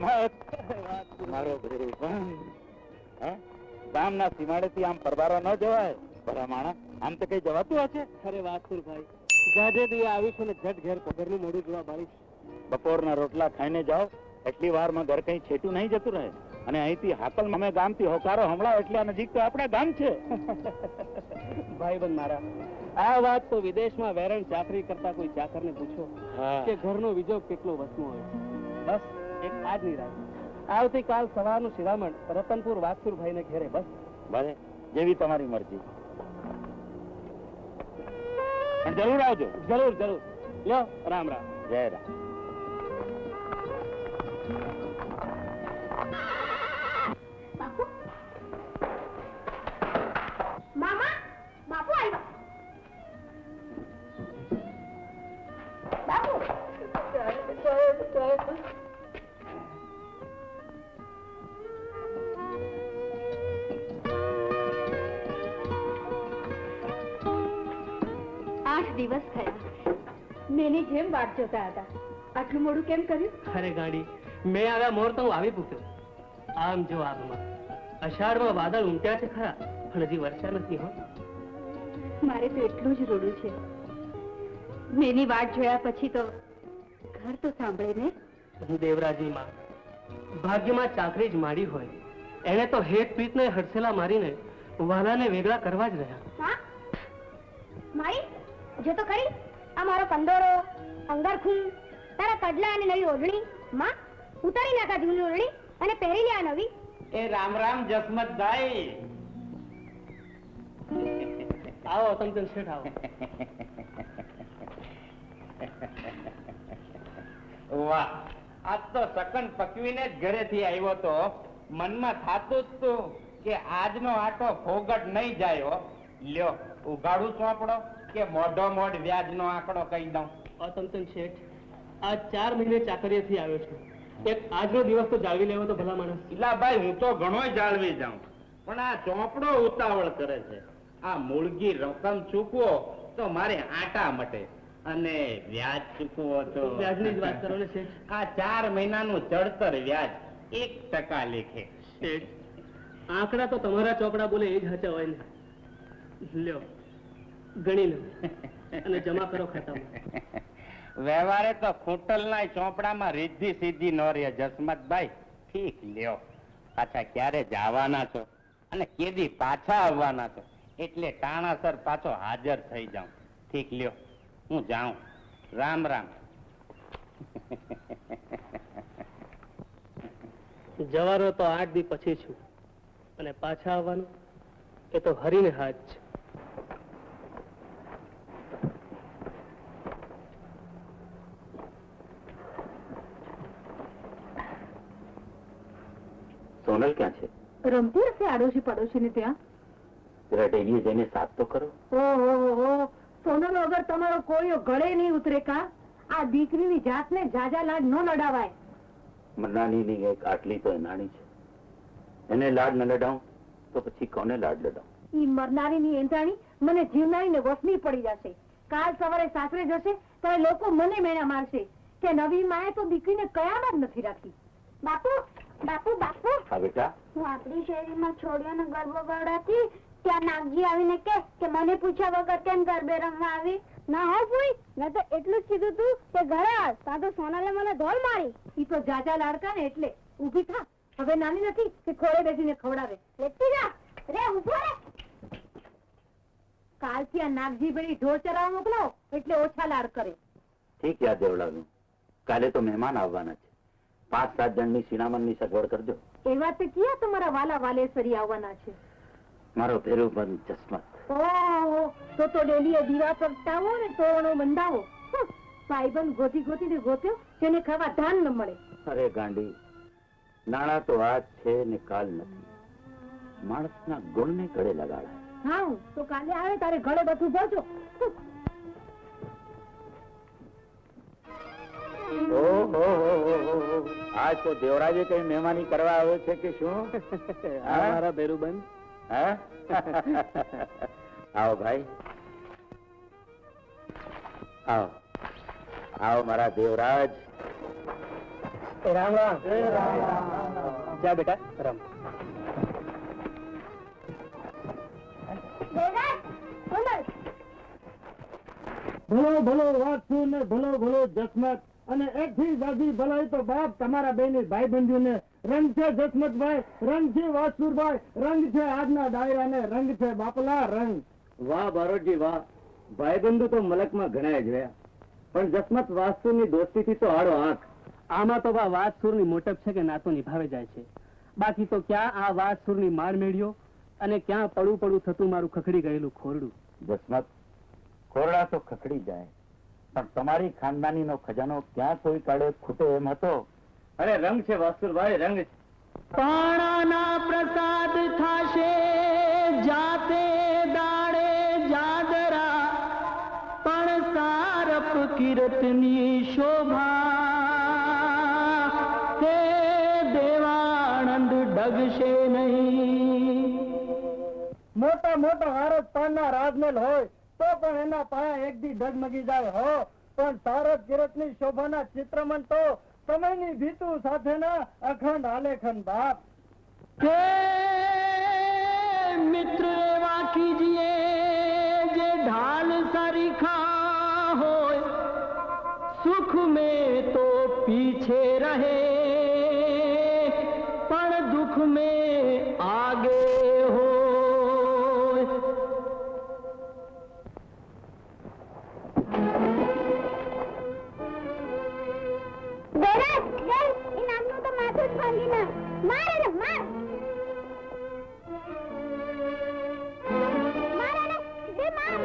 મારો ગામના સીમાડેથી આમ પરબારો ન જવાય. ભલા માણા આમ તો કઈ જવાતું હશે? અરે વાસુરભાઈ, જાજે દી આવીશું ને ઝટ ઘેર પગરનું મોડું જોવા બાળીશ. બપોરના રોટલા ખાઈને જાઓ, એટલી વારમાં ઘર કઈ છેટું નહીં જતું રહે. અને અહીંથી હાકલ અમે ગામથી હોકારો હમણાં એટલા નજીક તો આપણા ગામ છે. ભાઈબંધ મારા, આ વાત તો વિદેશમાં વેરણ ચાકરી કરતા કોઈ ચાકરને પૂછો કે ઘરનો વિજોગ કેટલો વસમો હોય. બસ એક આજની રાત, આવતીકાલ સવારનું શિરામણ રતનપુર વાસુરભાઈને ઘેરે. બસ ભલે, જેવી તમારી મરજી. પણ જરૂર આવજો. જરૂર જરૂર. લ્યો, રામ રામ. જય રામ. મામા, બાપુ આવ્યા. બાપુ દિવસ થયા, મેની જેમ વાટ જોતા હતા. આટલું મોડું કેમ કર્યું? અરે ગાડી, મેં આવ્યા મોર તો હું આવી પૂછ્યો. આમ જો આગમાં અષાઢમાં વાદળ ઉમટ્યા છે ખરા, પણ હજી વર્ષા નથી. હો, મારે તો એટલું જ રોડું છે. મેની વાટ જોયા પછી તો ઘર તો સાંભળે ને. દેવરાજી માં ભાગ્યમાં ચાકરી જ માડી હોય, એને તો હેત પીતને હડસેલા મારીને વાલાને વેગળા કરવા જ રહ્યા. મારી જો તો ખરી આ મારો કંદોરો, અંગરખું, તારા કડલા અને નવી ઓઢણી. માં, ઉતારી નાખા જૂની ઓઢણી અને પહેરી લે આ નવી. એ રામ રામ જસમતભાઈ. આવો તમતમ શેઠ, આવો. વાહ, આજ તો સકન પકવીને જ ઘરેથી આવ્યો તો મનમાં થાતું જ તું કે આજનો આટો ફોગટ નહીં જાય. લ્યો, ઉઘાડું ચોપડો કે મોઢો મોઢ વ્યાજનો આંકડો કહી દઉં. તમતમ શેઠ, આ 4 મહિને ચાકરીએથી આવ્યો છું. એક આજનો દિવસ તો જાળવી લેવો તો ભલા માણસ. ઇલા ભાઈ, હું તો ઘણોય જાળવી જાઉં, પણ આ ચોપડો ઉતાવળ કરે છે. આ મૂળગી રકમ ચૂકવો તો મારે આટા મટે, અને વ્યાજ ચૂકવો તો વ્યાજની જ વાત કરો ને શેઠ. આ 4 મહિનાનું ચડતર વ્યાજ 1% લેખે. શેઠ, આંકડા તો તમારા ચોપડા બોલે એ જ હચા હોય ને. લ્યો, ગણી લો અને જમા કરો ખાતામાં. વ્યવહારે તો ખૂંટલના ચોપડામાં રીધી સીધી ન રહે જસમતભાઈ. ઠીક, લ્યો, પાછા ક્યારે જવાના છો અને કેદી પાછા આવવાના છો, એટલે ટાણાસર પાછો હાજર થઈ જાઉં. ઠીક, લ્યો, હું જાઉં. રામ રામ. જવાનો તો 8 દી પછી છું, અને પાછા આવવાનું એ તો હરીને હાથ છે. સોનલ ક્યાં છે? રમતી હશે આડોશી પડોશી ને ત્યાં. જરા ડેરીએ જઈને સાફ તો કરો. ઓહો, સોનલ વગર તમારો કોઈ ગળે નહીં ઉતરે કા? આ દીકરીની જાતને જાજા લાડ ન લડાવાય. મનાની એક આટલી તો નાની છે, એને લાડ ન લડાવું તો પછી કોને લાડ લડાવું? ઈ મરનારીની એંધાણી મને જીવનારીને વસની પડી જશે. કાલ સવારે સાસરે જશે ત્યારે લોકો મને મેણા મારશે કે નવી માએ તો દીકરીને કયામાં જ નથી રાખી. બાપુ, બાપુ, બાપુ. હા બેટા. હું આપણી શેરીમાં છોડીઓને ગરબો ગવડાવતી, ત્યાં નાગજી આવીને કે મને પૂછ્યા વગર કેમ ગરબે રમવા આવી? ના હો ભૂઈ, મેં તો એટલું જ કીધું તું કે ઘરે આવ, તા તો સોનાલે મને ઢોલ મારી. ઈ તો જાજા લાડકા ને એટલે. ઊભી થા, હવે નાની નથી કે ખોળે બેસીને ખવડાવે. લેતી જા રે, ઊભો રે. કાલથી આ નાગજી ભેળી ઢોર ચરાવવા મોકલો એટલે ઓછા લાડ કરે. ઠીક, યાદ દેવડાવ્યું. કાલે તો મહેમાન આવવાના છે. 5-7 જણની શિણામણની સગવડ કરજો. એ વાત ક્યાં તમારા વાલા વાલેશ્વરી આવવાના છે? મારો ભેરુબંધ જસમત. ઓહો, તો ડેલીએ દીવા પ્રગટાવો ને તોરણો બંધાવો. ભાઈબંધ ગોતી ગોતીને ગોત્યો તેને ખાવા ધાન ન મળે. અરે ગાંડી, નાણા તો આજ છે ને કાલ નથી. માણસના ગુણને ગળે લગાડાય. હા, તો કાલે આવે તારે ગળે બધું ભરજો. આજ તો દેવરાજે કઈ મહેમાની કરવા આવ્યો છે કે શું? મારા ભેરુબંધ. હા, આવો ભાઈ, આવો આવો મારા દેવરાજ. રામ રામ. જા બેટા રમ. ભલો ભલો વાંચું ને ભલો ભલો જસમત અને એકથી જાજી ભલાઈ તો બાપ તમારા બેની ભાઈબંધીઓને રંગ છે જસમતભાઈ, રંગ છે વાસુરભાઈ, રંગ છે આજના ડાયરા ને રંગ છે બાપલા રંગ. વાહ બારોટજી વાહ. ભાઈબંધુ તો મલકમાં ઘણા જોયા, પણ જસમત વાસ્તુની દોસ્તીથી તો આડો આંખ. આમાં તો વાત સુરની મોટપ છે કે નાતો નિભાવે જાય છે. બાકી તો ક્યાં આ વાત સુરની માર મેળ્યો અને ક્યાં પડું પડું થતું મારું ખખડી ગયેલું ખોરડું. જસમત, ખોરડા તો ખખડી જાય, પણ તમારી ખાનદાનીનો ખજાનો ક્યાં કોઈ કાળે ખૂટે એમ હતો. અરે રંગ છે વાસુરભાઈ, રંગ છે. પાણાના પ્રસાદ થાશે જાતે દાડે જાદરા, પણ સારપ કીર્તની શોભા હે દેવાનંદ ડગશે નહીં. મોટા મોટા આરત પાનના રાજમહેલ હોય તો પણ એના પાયા એક દી ડગમગી જાય હો, પણ સારદ કિરતની શોભાના ચિત્રમન તો સમયની ભીતું સાથેના અખંડ આલેખન બાપ. કે મિત્ર એવા કીજીએ જે ઢાલ સરીખા હોય, સુખ में તો પીછે રહે પણ દુઃખ में આગે હોય. બેરા ગઈ એ નામનું તો માથું જ ભાંગી ના. માર એને માર. માર એને દે માર.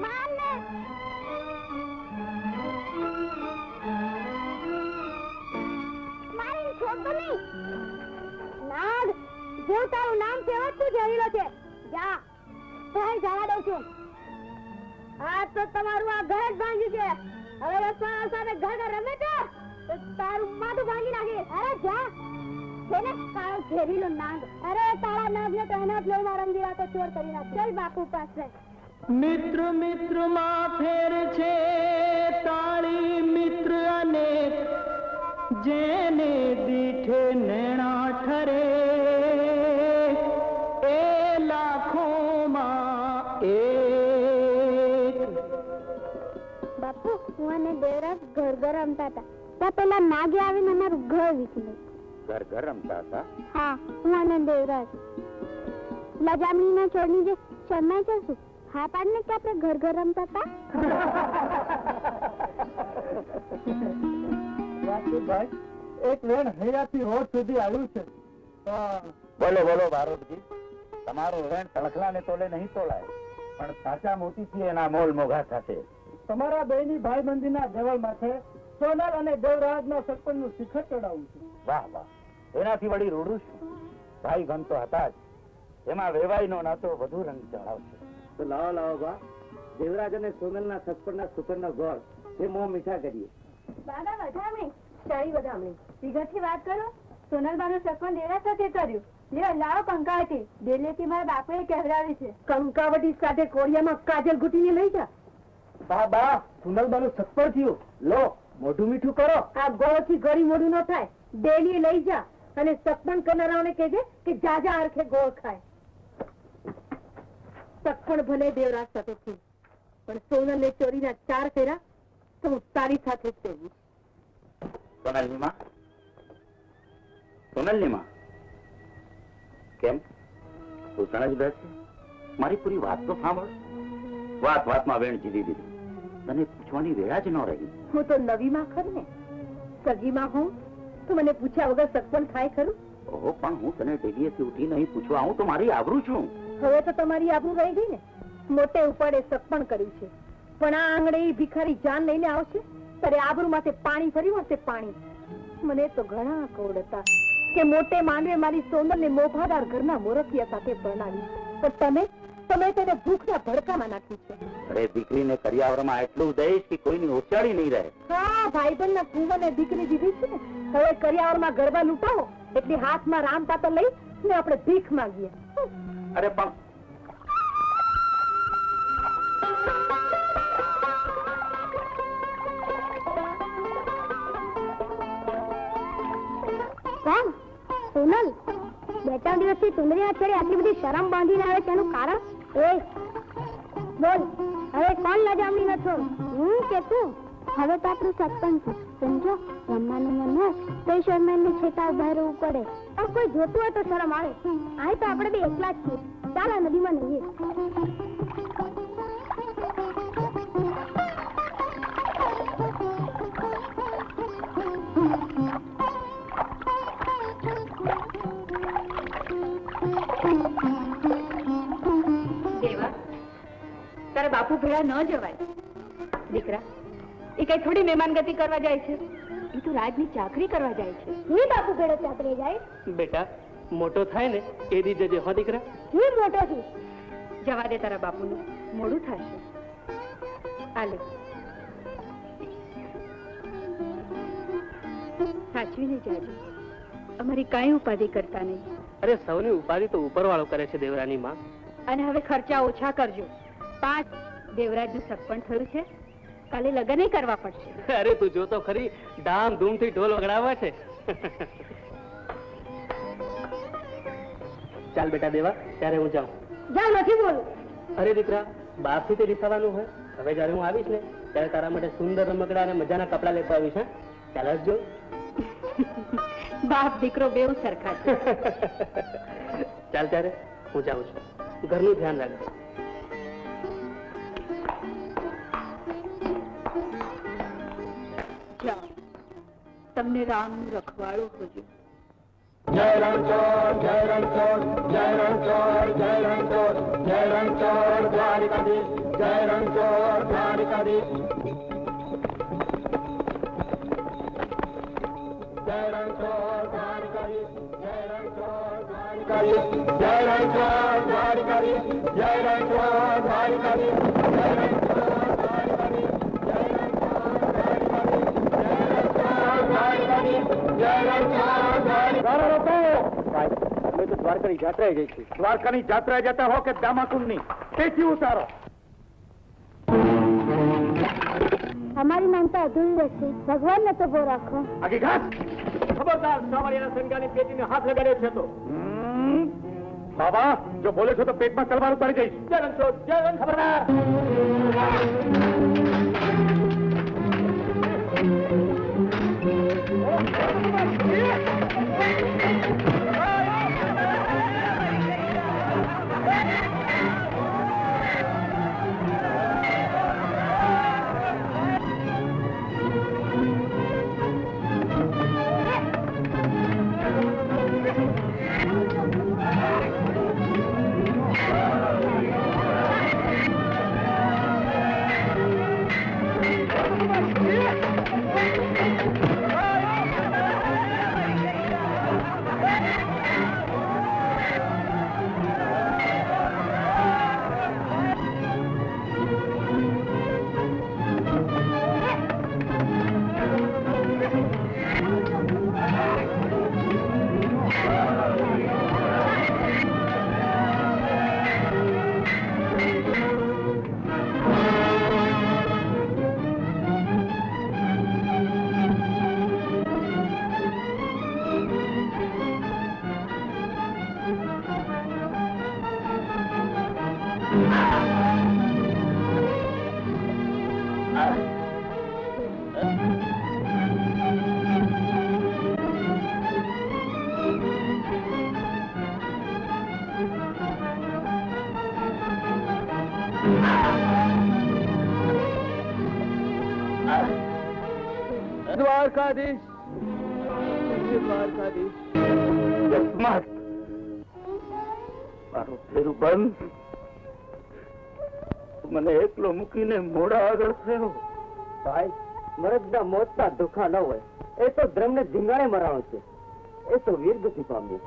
માર ને. મારી છોડતો નહીં. નાગ, જો તારું નામ કેવો તું જરીલો છે, જા ભાઈ જવા દઉં છું. આ તો તમારું આ ઘર જ ભાંગ્યું છે. હવે રસવાળા સાથે ઘર રમે તો તારું માથું ભાંગી નાખી. અરે જા જેને કાળો ઘેરીલો નાગ. અરે તારા નાગ ને તો એના જ લોહીમાં રંગી વાતો ચોર કરી નાખ. ચલ બાપુ પાસે. મિત્ર મિત્ર માં ફેર છે તાળી મિત્ર અનેક, જેને દીઠે નેણા ઠરે એ લાખોમાં એક. બાપુ હું અને દેવરાજ ઘર ઘર રમતા હતા. ત્યાં પેલા નાગે આવીને અમારું ઘર વીખી લઈ. ઘર ઘર રમતા હતા. હા, હું અને દેવરાજ. લજામણીના છોડની જે શરમાઈ જશું. હા પાડને કે આપણે ઘર ઘર રમતા હતા. વાસુભાઈ, એક વેણ હૈયાથી હોઠ સુધી આવ્યું છે. બોલો બોલો બારોટજી, તમારું વેણ તણખલાને તોલે નહીં તોલાય, પણ સાચા મોતીથી એના મોલ મોઘા થશે. તમારા બેની ભાઈબંધીના દેવળ માથે સોનલ અને દેવરાજના સરપંચનું શિખર ચડાવવું છે. વાહ વાહ, એનાથી વળી રૂડું છું. ભાઈ ગમ તો હતા જ, એમાં વેવાઈનો નાતો વધુ રંગ ચડાવશે. તો લાવો લાવો બા, દેવરાજ અને સોનલના સસપણના સુકરના ગોળ એ મોં મીઠા કરીએ. દાદા વધામણી, સારી વધામણી. વિગતથી વાત કરો. સોનલબાનું સપન દેવરાજ સાથે કર્યું. લ્યો લાવો કંકાવટી. દિલ્હીથી મારા બાપુએ કહેવડાવી છે. કંકાવટી સાથે કોળિયામાં કાજલ ઘૂટીને લઈ જા. બા બા, સુનલબાનું સત્પર થયું. લો મોઢું મીઠું કરો. આ ગોળથી ગળી મોઢું ન થાય. ડેલી લઈ જા અને સત્પન કરનારાઓને કહેજે કે જાજા અરખે ગોળ ખાય. સત્પણ ભલે દેવરાજ સાથે થયું, પણ સોનલે ચોરીના 4 ફેરા તો હું તારી સાથે જ ફેરવું. સોનલની માં, સોનલની માં, કેમ પૂછણ જ બેસે? મારી પૂરી વાત તો સાંભળ. વાત વાતમાં વેણ જીવી દીધી, તને પૂછવાની વેળા જ ન રહી. હું તો નવીમાં ખરી ને, સગીમાં હું તો મને પૂછ્યા વગર સત્પણ થાય ખરું? ઓહો, પણ હું તને ડેલીએથી ઉઠી નહીં પૂછવા આવું તો મારી આબરૂ છું. હવે તો તમારી આબરૂ રહી ગઈ ને. મોટે ઉપાડે સત્પણ કર્યું છે, પણ આ આંગણે ઈ ભિખારી જાન લઈને આવશે ત્યારે આબરૂ માથે પાણી ફર્યું હશે. પાણી. મને તો ઘણા કોડ હતા કે મોટે માંડવે મારી સોનલને મોભાદાર ઘરના મોરખિયા સાથે પરણાવી, પણ તમે તેને ભૂખના ભડકામાં નાખી છે. અરે દીકરીને કરિયાવરમાં એટલું દઈશ કે કોઈની ઓછાળી નહીં રહે. હા, ભાઈબંધના કુંવરને દીકરી દીધી છે ને. હવે કરિયાવરમાં ગરબા લૂંટાવો એટલે હાથમાં રામપાતો લઈ ને આપણે ભીખ માંગીએ. અરે પણ કોણ? સોનલ, બે ત્રણ દિવસથી સુંદરી છેડે આટલી બધી શરમ બાંધીને આવે તેનું કારણ? એ બોલ, હવે કોણ લજામણી નથો, હું કે તું? હવે તો આપણું સરપંચ સમજો, રમવાનું મન હોય તો શરમાઈને છેટા ઉભા રહેવું પડે. પણ કોઈ જોતું હોય તો શરમ આવે. અહીં તો આપણે બે એકલા જ છીએ. ચાલ આ નદીમાં નહીએ. દેવા, તારા બાપુ ભેળા ન જવાય. દીકરા, એ કઈ થોડી મહેમાનગતિ કરવા જાય છે, એ તો રાજની ચાકરી કરવા જાય છે. હું બાપુ ભેડો ચાકરી જાય? બેટા મોટો થાય ને એ દી જજે હો દીકરા. હું મોટો છું. જવા દે તારા બાપુનું, મોડું થશે. હાલો, સાચવીને જાજો. અમારી કાંઈ ઉપાધિ કરતા નહીં. અરે સૌની ઉપાધિ તો ઉપરવાળો કરે છે દેવરાની માં. અને હવે ખર્ચા ઓછા કરજો. 5 દેવરાજનું સગપણ થયું છે, કાલે લગ્ન કરવા પડશે. અરે તું જોતો ખરી, ધામધૂમથી ઢોલ વગાડાવે છે. ચાલ બેટા દેવા, ત્યારે હું જાઉં. જાવ, નથી બોલું. અરે દીકરા, બહારથી તે રીસાવાનું હોય. હવે જયારે હું આવીશ ને ત્યારે તારા માટે સુંદર રમકડા અને મજાના કપડા લેતા આવીશ. ચાલ જ જો. બાપ દીકરો બેઉ સરખા છે. ચાલ ત્યારે હું જાઉં છું. ઘરનું ધ્યાન રાખજો. જાઓ, તમને રામનું રખવાળું હોજો. જય રણછોડ, જય રણછોડ, જય રણછોડ, જય રણછોડ, જય રણછોડ દ્વારિકાધીશ, જય રણછોડ દ્વારિકાધીશ. જય રણછોડ દ્વારિકાધીશ, જય રણછોડ દ્વારિકાધીશ, જય રણછોડ દ્વારિકાધીશ, જય રણછોડ દ્વારિકાધીશ, જય રણછોડ દ્વારિકાધીશ, જય રણછોડ દ્વારિકાધીશ, જય રણછોડ દ્વારિકાધીશ. અમે તો દ્વારકાની જાત્રાએ જઈશું. દ્વારકાની જાત્રા જતા હો કે દામાકુંડની, તેથી ઉતારો. અમારી માનતા અધૂરી રહેશે. ભગવાનને તો બહુ રાખો. આગી ઘાસ. ખબરદાર, સાવરિયાના સંગાની પેટીને હાથ લગાડ્યો છે તો. બાબા, જો બોલે છો તો પેટમાં તલવાર ઉતારી જઈશ. જય રણછોડ, જય રણછોડ. ખબરદાર. દ્વારકાધીશ, દ્વારકાધીશ. જસમત, મારું ફેરું બંધ. મને એકલો મૂકીને મોડા આગળ થયો. ભાઈ, મરદના મોતના દુખા ન હોય. એ તો ધર્મને ધીંગાણે મરાણો છે. એ તો વીરગતિ પામ્યો.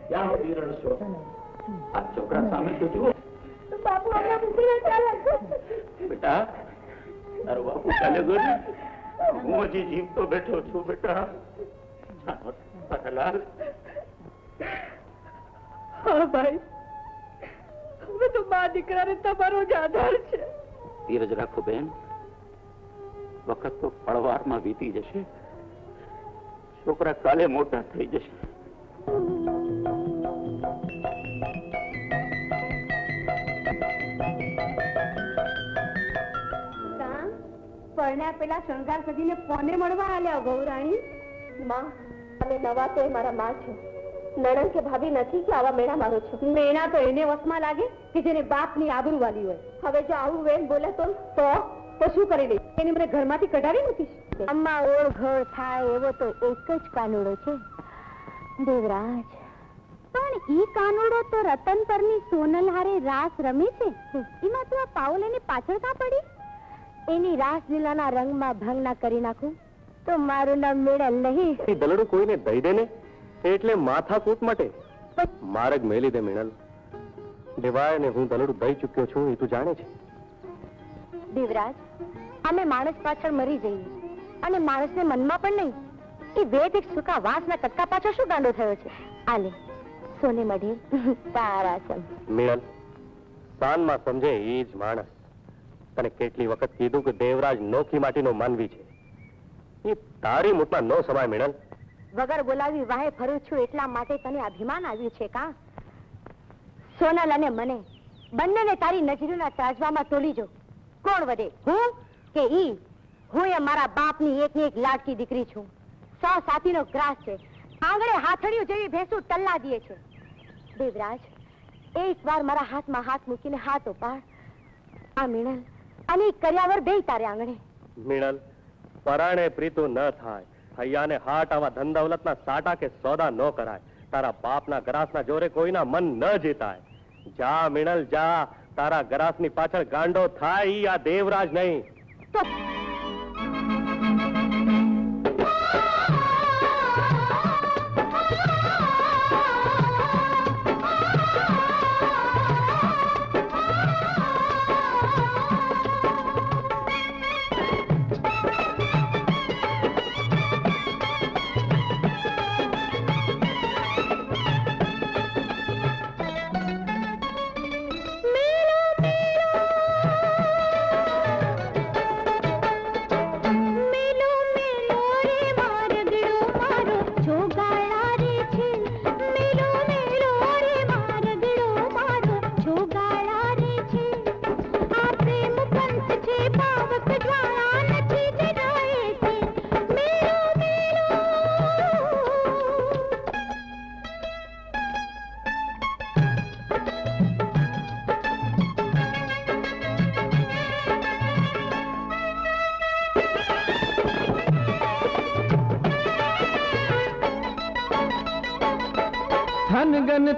ક્યાં સુધી રડશો? આ છોકરા સામે તો જુઓ. બાપુ હમણાં મૂકીને ચાલે. બેટા, તારો બાપુ ચાલે ગયો ને, હું હજી જીવતો બેઠો છું. બેટા, મારા લાલ, હા ભાઈ, હવે તો મા દીકરાને તમારો જ આધાર છે. ધીરજ રાખો બેન, વખત તો પળવારમાં વીતી જશે. છોકરા કાલે મોટા થઈ જશે. પરણ્યા પેલા શણગાર સજીને કોને મળવા આલ્યા ગૌરાણી? માં, તમે નવા તો એ મારા માં છો. નણંદ કે ભાભી નથી કે આવા મેણા મારો છો. મેણા તો એને વસમાં લાગે કે જેને બાપની આબરૂ વાલી હોય. હવે જો આવું વેણ બોલે તો શું કરી દે? એને મને ઘરમાંથી કઢાવી નથી. અમ્મા ઓળઘોળ થાય એવો તો એક જ કાનુડો છે, દેવરાજ. પણ ઈ કાનુડો તો રતન પરની સોનલ હારે રાસ રમે છે. એમાં તું આ પાઉલ એને પાછળ કાં પડી? એની રાસલીલાના રંગમાં ભંગ ના કરી નાખું તો મારું નામ મેળલ નહીં. દલડું કોઈને દઈ દે ને એટલે માથા કૂટ માટે માર્ગ મેલી દે મેણલ. દેવાય ને હું દલડું દઈ ચૂક્યો છું એ તું જાણે છે. દેવરાજ, અમે માણસ પાછળ મરી જઈએ અને માણસને મનમાં પણ નહીં. એ વેદ એક સૂકા વાંસના કટકા પાછળ શું ગાંડો થયો છે? આલે સોને મઢે તારા સમ. મેણલ, સાનમાં સમજે એ જ માણસ. તને કેટલી વખત કીધું કે દેવરાજ નોખી માટીનો માનવી છે. એ તારી મુઠમાં નો સમાય મેણલ. વગર બોલાવી વાહે ફરું છું એટલા માટે તને અભિમાન આવ્યું છે કા? સોનલ અને મને બંનેને તારી નજરોના ત્રાજવામાં તોલી જો. કોણ વધે, હું કે ઈ? હું એ મારા બાપની એકની એક લાડકી દીકરી છું. 100 સાથીનો ગ્રાસ છે. આંગળે હાથડિયું જેવી ભેંસું ટલ્લા દીએ છે. દેવરાજ, એક વાર મારા હાથમાં હાથ મૂકીને હાથ ઉપાડ. આ મીણલ અને કર્યાવર બે તારે આંગણે. મીણલ, પરાણે પ્રીતું ન થાય. હૈયાને હાટ આવા ધન દૌલતના સાટા કે સોદા ન કરાય. તારા બાપના ગ્રાસના જોરે કોઈના મન ન જીતાય. જા મીણલ જા. તારા ગ્રાસની પાછળ ગાંડો થાય ઈ આ દેવરાજ નહીં. તો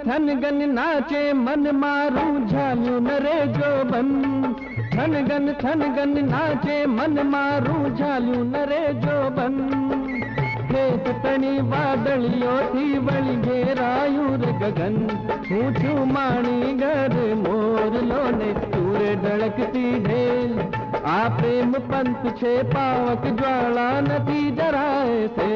થનગન નાચે મન મારું ઝાલ્યું ન રે જોબન. થનગન નાચે મન મારું ઝાલ્યું ન રે જોબન. ખેત તણી વાદળીઓથી વળી ઘેરાયું રે ગગન. હું છું માણી ઘર મોરલો ને તુરે ઢળકતી ઢેલ. આ પ્રેમ પંથ છે પાવક જ્વાળા નથી જરાય છે.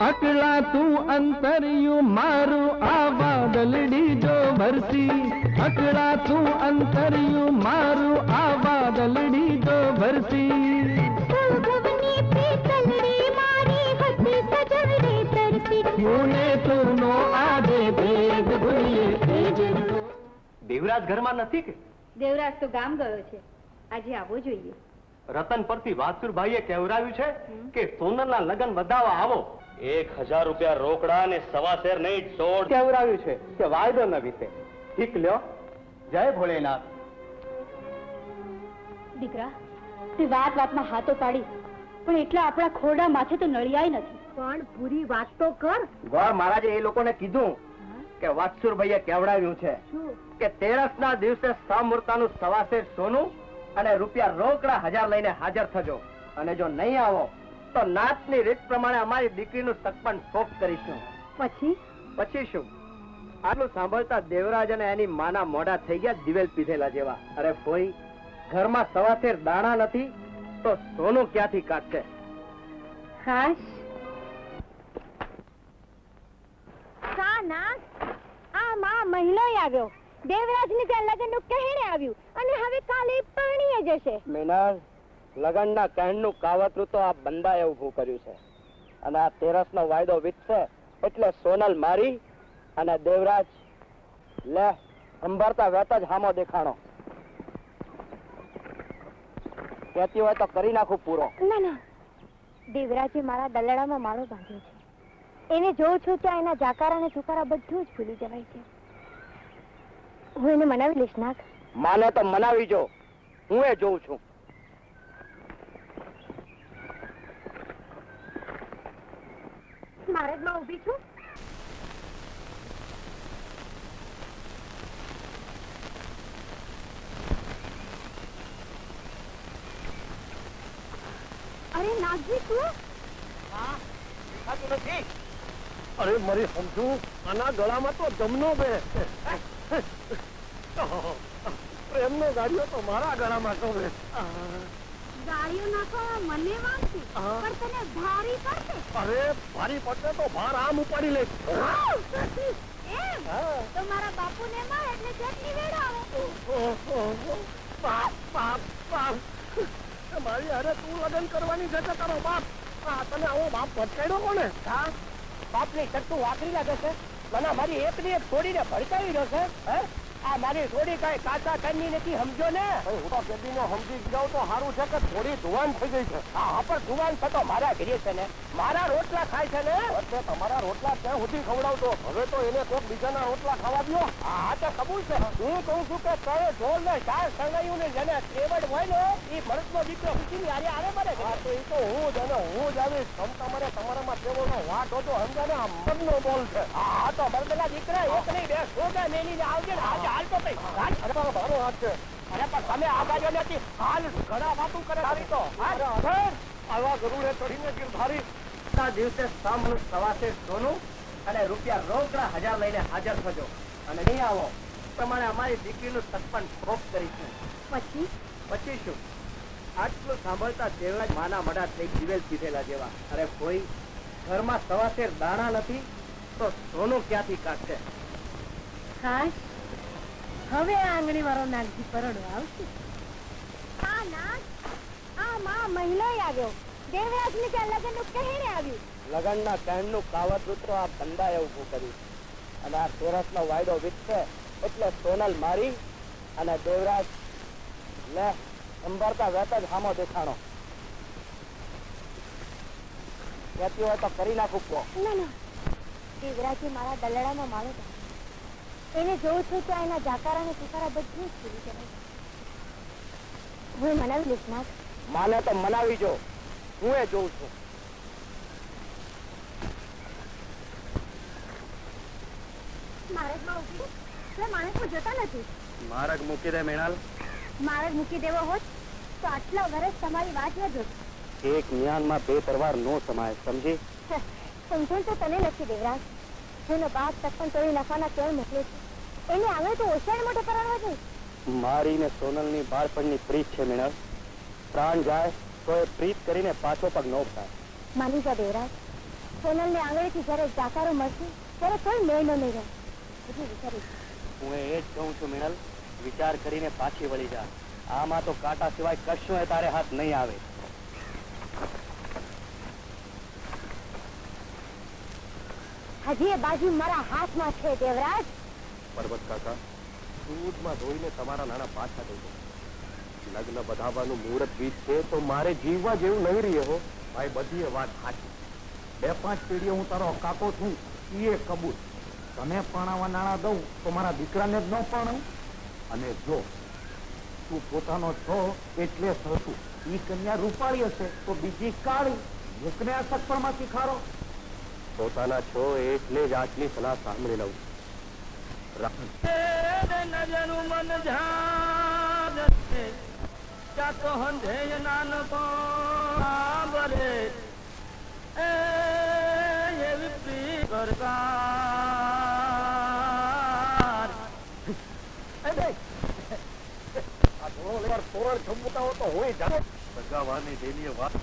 અકળા તું અંતરિયું મારું આ વાદળડી જો ભરસી. અકળાતું અંતર્યું મારું આ વાદળડી તો ભરતી હું ને તુંનો આદે ભેદ ભૂલીએ દેવરાજ ઘરમાં નથી કે? દેવરાજ તો ગામ ગયો છે, આજે આવવો જોઈએ. રતન પરથી વાસુરભાઈએ કહેવરાવ્યું છે કે સોનલના લગ્ન વધાવવા આવો. 1000 રૂપિયા રોકડા અને સવા શેર નહીં દોડ કહેવરાવ્યું છે કે વાયદો ન વીતે. ઠીક લ્યો, જય ભોળેનાથ. દીકરા, તે વાત વાતમાં હાથો પાડી, પણ એટલા આપણા ખોરડા માથે તો નળિયાય નથી. પણ પૂરી વાત તો કર. ગોળ મહારાજે એ લોકોને કીધું કે વાત્સુરભાઈએ કહેવડાવ્યું છે કે 13ના દિવસે સમૂર્તાનું સવાશેર સોનું અને રૂપિયા રોકડા 1000 લઈને હાજર થજો, અને જો નહીં આવો તો નાતની રીત પ્રમાણે અમારી દીકરીનું સગપણ ફોક કરીશું. પછી શું? આટલું સાંભળતા દેવરાજ અને એની માના મોઢા થઈ ગયા દિવેલ પીધેલા જેવા. અરે ફોઈ, ઘરમાં સવાશેર દાણા નથી તો સોનું ક્યાંથી કાઢશે? હાશ, આ માં મહિનો આવ્યો. દેવરાજની ત્યાં લગ્નનું કહેણે આવ્યું અને હવે કાલે પરણીએ જશે. મિનલ, લગનના કહેણનું કાવતરું તો આ બંદાએ ઊભું કર્યું છે, અને આ 13નો વાયદો વીતશે એટલે સોનલ મારી અને દેવરાજ લે સંભાળતા વેત જ હામો દેખાણો. કહેતી હોય તો કરી નાખું પૂરો. ના, દેવરાજે મારા દલડામાં માળો બાંધ્યો છે. એને જોઉં છું ત્યાં એના જાકારા અને ઠુકારા બધું જ ભૂલી જવાય છે. હું એને મનાવી લઈશ. નાખ માને તો મનાવી જો, હું એ જોઉં છું. મારે જ ઉભી છું. અરે નાગજી, તું અરે મારી સમજુ, આના ગળામાં તો જમનો બે પ્રેમનો ગાડીઓ તો મારા ગળામાં તો બે. ગાળીઓ નાખવા મને વાંચી, પણ તને ભારી પડશે. અરે ભારી પડશે તો ભાર આમ ઉપાડી લે. એમ તો મારા બાપુને માર એટલે ચટણી વેડાવો. મારી અરે તું લગ્ન કરવાની છે કે તારો બાપ? તને આવો બાપ ભટકાડ્યો કોને? બાપની ચટ્ટુ વાકરી લાગે છે. મને મારી એકની એક છોડીને ભડકાવી રહ્યો છે. આ મારી છોડી કઈ કાચા કરની નથી, સમજો ને? હું તો કેદીનો સમજી જાઉં તો સારું છે કે થોડી ધુવાન થઈ ગઈ છે. હા, પણ ધુવાન થતો મારા ઘરે છે ને, મારા રોટલા ખાય છે ને. એટલે તમારા રોટલા ત્યાં સુધી ખવડાવતો, હવે તો એને કોઈક બીજાના રોટલા ખાવા દો. હા, તો કબૂલ છે. હું કહું છું કે કયો ઢોલ ને શાક સળગાયું ને જેને ત્રેવડ હોય ને એ મરદનો દીકરો ખુશીની હારે આવે મારે. હા, તો એ તો હું જ આવીશ. તમારે તમારામાં તેઓનો વાટ હતો, સમજ્યા ને? આ મરદનો બોલ છે. હા, તો મરદના દીકરા એક નહીં બે સોગા મેલીને આવજે ને. આજે હાલ તો કઈ ભારો હાથ છે. અરે પણ તમે આગાજો નથી, હાલ ઘણા વાતું કરે તારી તો. આવા ગરુડે ચડીને ગિરધારી દિવસે સામનું સવાશેર સોનું અને રૂપિયા રોકડા 1000 લઈને હાજર થજો, અને નહીં આવો પ્રમાણે અમારી દીકરીનું સગપણ ફોક કરીશું. પછી શું? આટલું સાંભળતા દેવરાજ માના મડા થઈ દિવેલ પીધેલા જેવા. અરે કોઈ ઘરમાં સવાશેર દાણા નથી તો સોનું ક્યાંથી કાઢશે? હાશ, હવે આ આંગણી વાળો નાગજી પરણવા આવશે. આ માં મહિનો આવ્યો. દેવરાજની ત્યાં લગ્નનું કહેણે આવ્યું. લગનના કહેણનું કાવતરું તો આ બંદાએ ઊભું કર્યું, અને આ 13નો વાયદો વીતશે એટલે સોનલ મારી અને દેવરાજ લે સંભાળતા વેત જ હામો દેખાણો. કહેતી હોય તો કરી નાખું પૂરો. ના, દેવરાજે મારા દલડામાં માળો બાંધ્યો. એને જોઉં છું ત્યાં એના જાકારા અને ઠુકારા બધું જ ભૂલી જવાય. હું મનાવી લઈશ. નાખ માને તો મનાવી જો, હું એ જોઉં છું. માર્ગમાં ઉભી એટલે માણસ કોઈ જતા નથી. માર્ગ મૂકી દે મેણાલ. માર્ગ મૂકી દેવો હોત તો આટલા વર્ષ તમારી વાત ન જોત. એક જ્ઞાનમાં 2 તરવાર નો સમાય, સમજી? સમજણ તો તને નથી દેવરાજ. જેનો બાપ તક તોડી નાખવાના કેળ મોકલે છે, એને આવે તો ઓછાને મોટો કરવાનો છે. મારી ને સોનલની બાળપણની પ્રીત છે મેણાલ. પ્રાણ જાય તો એ પ્રીત કરીને પાછો પગ નો થાય. માની જા દેવરાજ, સોનલને આંગળીથી જયારે જાકારો મળશે ત્યારે કોઈ મેળ ન રહે. બધું વિચારીશ. હું એ જ કહું છું મિનલ, વિચાર કરીને પાછી વળી જા. આમાં તો કાંટા સિવાય કશું તારે હાથ નહીં આવે. હજી એ બાજુ મારા હાથમાં છે દેવરાજ. પર્વત કાકા, દૂધમાં ધોઈને તમારા નાના પાછા થઈ ગયા. લગ્ન બધાવાનું મુહૂર્ત બીજ છે તો મારે જીવવા જેવું નહીં રહ્યો હો. ભાઈ, બધી વાત સાચી. 2-5 પેઢીઓ હું તારો કાકો છું, એ કબૂલ. તને પરણાવવા નાણાં દઉં તો મારા દીકરાને જ ન પરણાવું. અને જો તું પોતાનો છો એટલે થતું, ઈ કન્યા રૂપાળી હશે તો બીજી કાળી. મૂકને આ સત્પરમાં શીખારો. પોતાના છો એટલે જ આટલી સલાહ સાંભળી લઉં. નજરું મન ધ્યાન ચાતો હંધે નાનકો બરે એવી પ્રી સરકાર તોરણ છંબુતા તો હોય જાણે સગાવાની દેલીએ વાત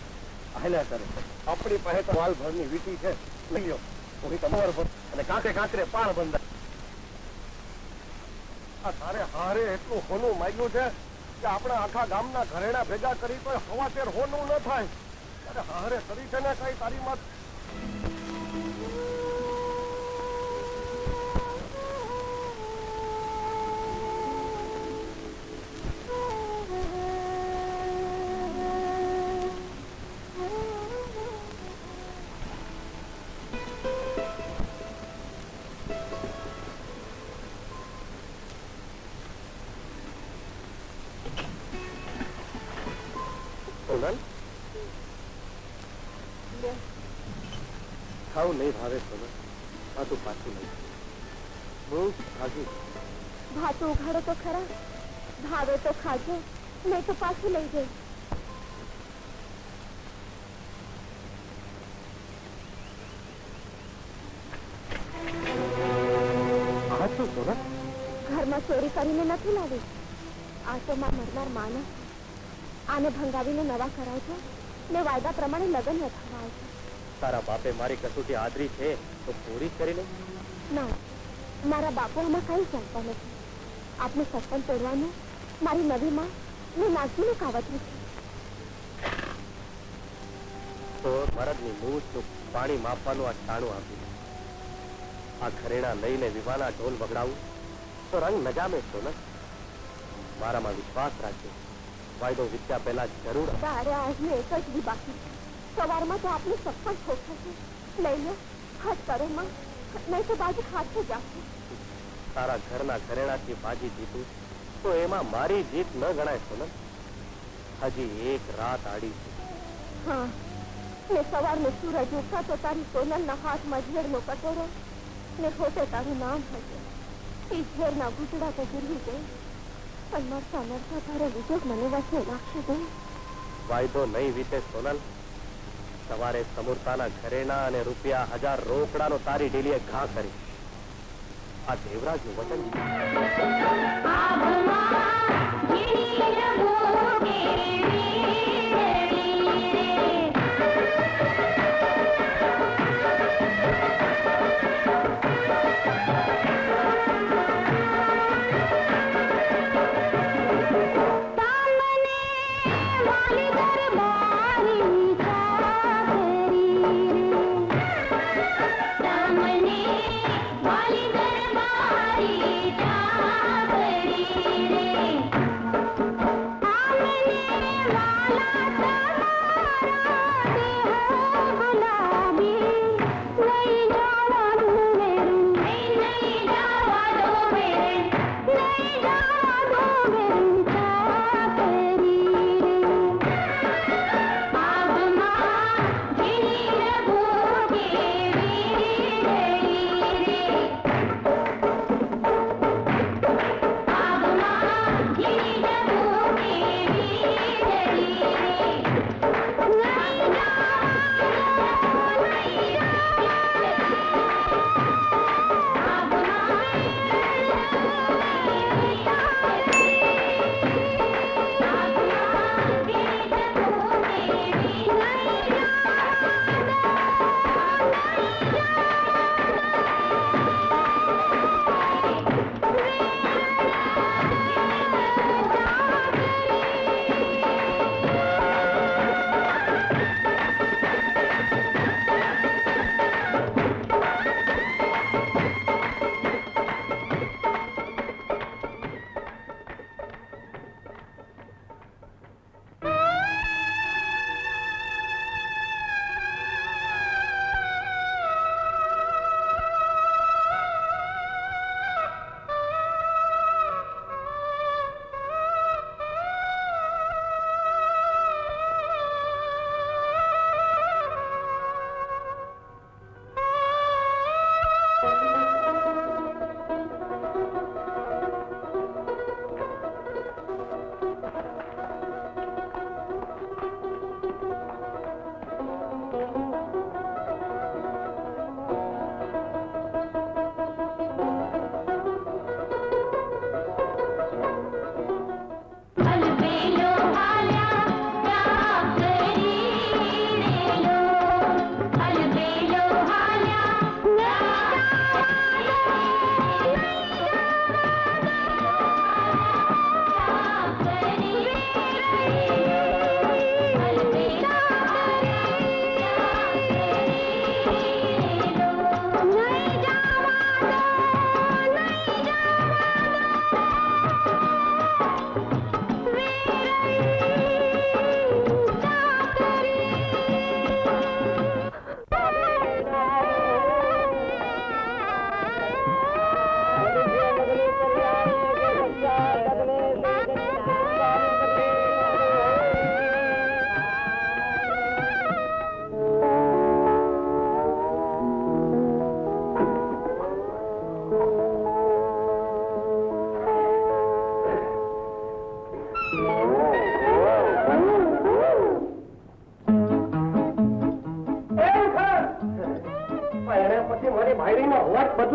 હાલ્યા કરે. આપણી પાસે તો વાલ ભરની વીટી છે, લઈ લો. હું તમારો અને કાંઠે કાંકરે પાણ બંધાય. આ તારે હારે એટલું હોનું માંગ્યું છે કે આપણા આખા ગામના ઘરેણા ભેગા કરી તો હવાશેર હોનું ન થાય. તારે હારે કરી છે ને કઈ તારી મત. ખાવું નહીં ભાવે સોનલ, આ તું પાછું નહીં. બહુ ખાજું. ભાતું ઉઘાડો તો ખરા, ભાવે તો ખાજો, નહીં તો પાછું લઈ જઈ. આ શું સોનલ? ઘરમાં ચોરી કરીને નથી લાવી. આ તો માં મરનાર માનસ. આને ભંગાવીને નવા કરાવજો ને વાયદા પ્રમાણે લગ્ન લખાવજો. તારા બાપે મારી કસોટી આદરી છે તો પૂરી કરી લે. ના, મારા બાપુ આમાં કઈ ચાલતા નથી. આપનું સત્પન તોડવાનું મારી નવી માં ને નાગજીનું કાવતરું છે. તો મરદની મૂછનું પાણી માપવાનું આ ટાણું આપ્યું. આ ઘરેણા લઈને વિવાહના ઢોલ વગડાવું તો રંગ નજામે છો ને. મારામાં વિશ્વાસ રાખજો. વાયદો વિદ્યા પહેલા જરૂર. તારે આજને એક જ દી બાકી. સવારમાં તો આપનું સત્પન ઠોકશે. લઈ લો, હાથ કરો માં, નહીં તો બાજુ હાથ જાશે. તારા ઘરના ઘરેણાથી બાજી જીતું તો એમાં મારી જીત ન ગણાય સોનલ. હજી એક રાત આડી છે. હા, ને સવારનો સૂરજ ઉગતા તો તારી સોનલના હાથમાં ઝેરનો કટોરો ને હોતે તારું નામ હશે. એ ઝેરના ઘૂંટડા તો ગીરવી ગઈ. પણ મરતા મરતા તારો વિજોગ મને વચ્ચે લાગશે ગઈ. વાયદો નહીં વીતે સોનલ. સવારે સમૂરતાના ઘરેણા અને ₹1000 રોકડાનો તારી ડેલીએ ઘા કરી. આ દેવરાજનું વચન છે. વાલા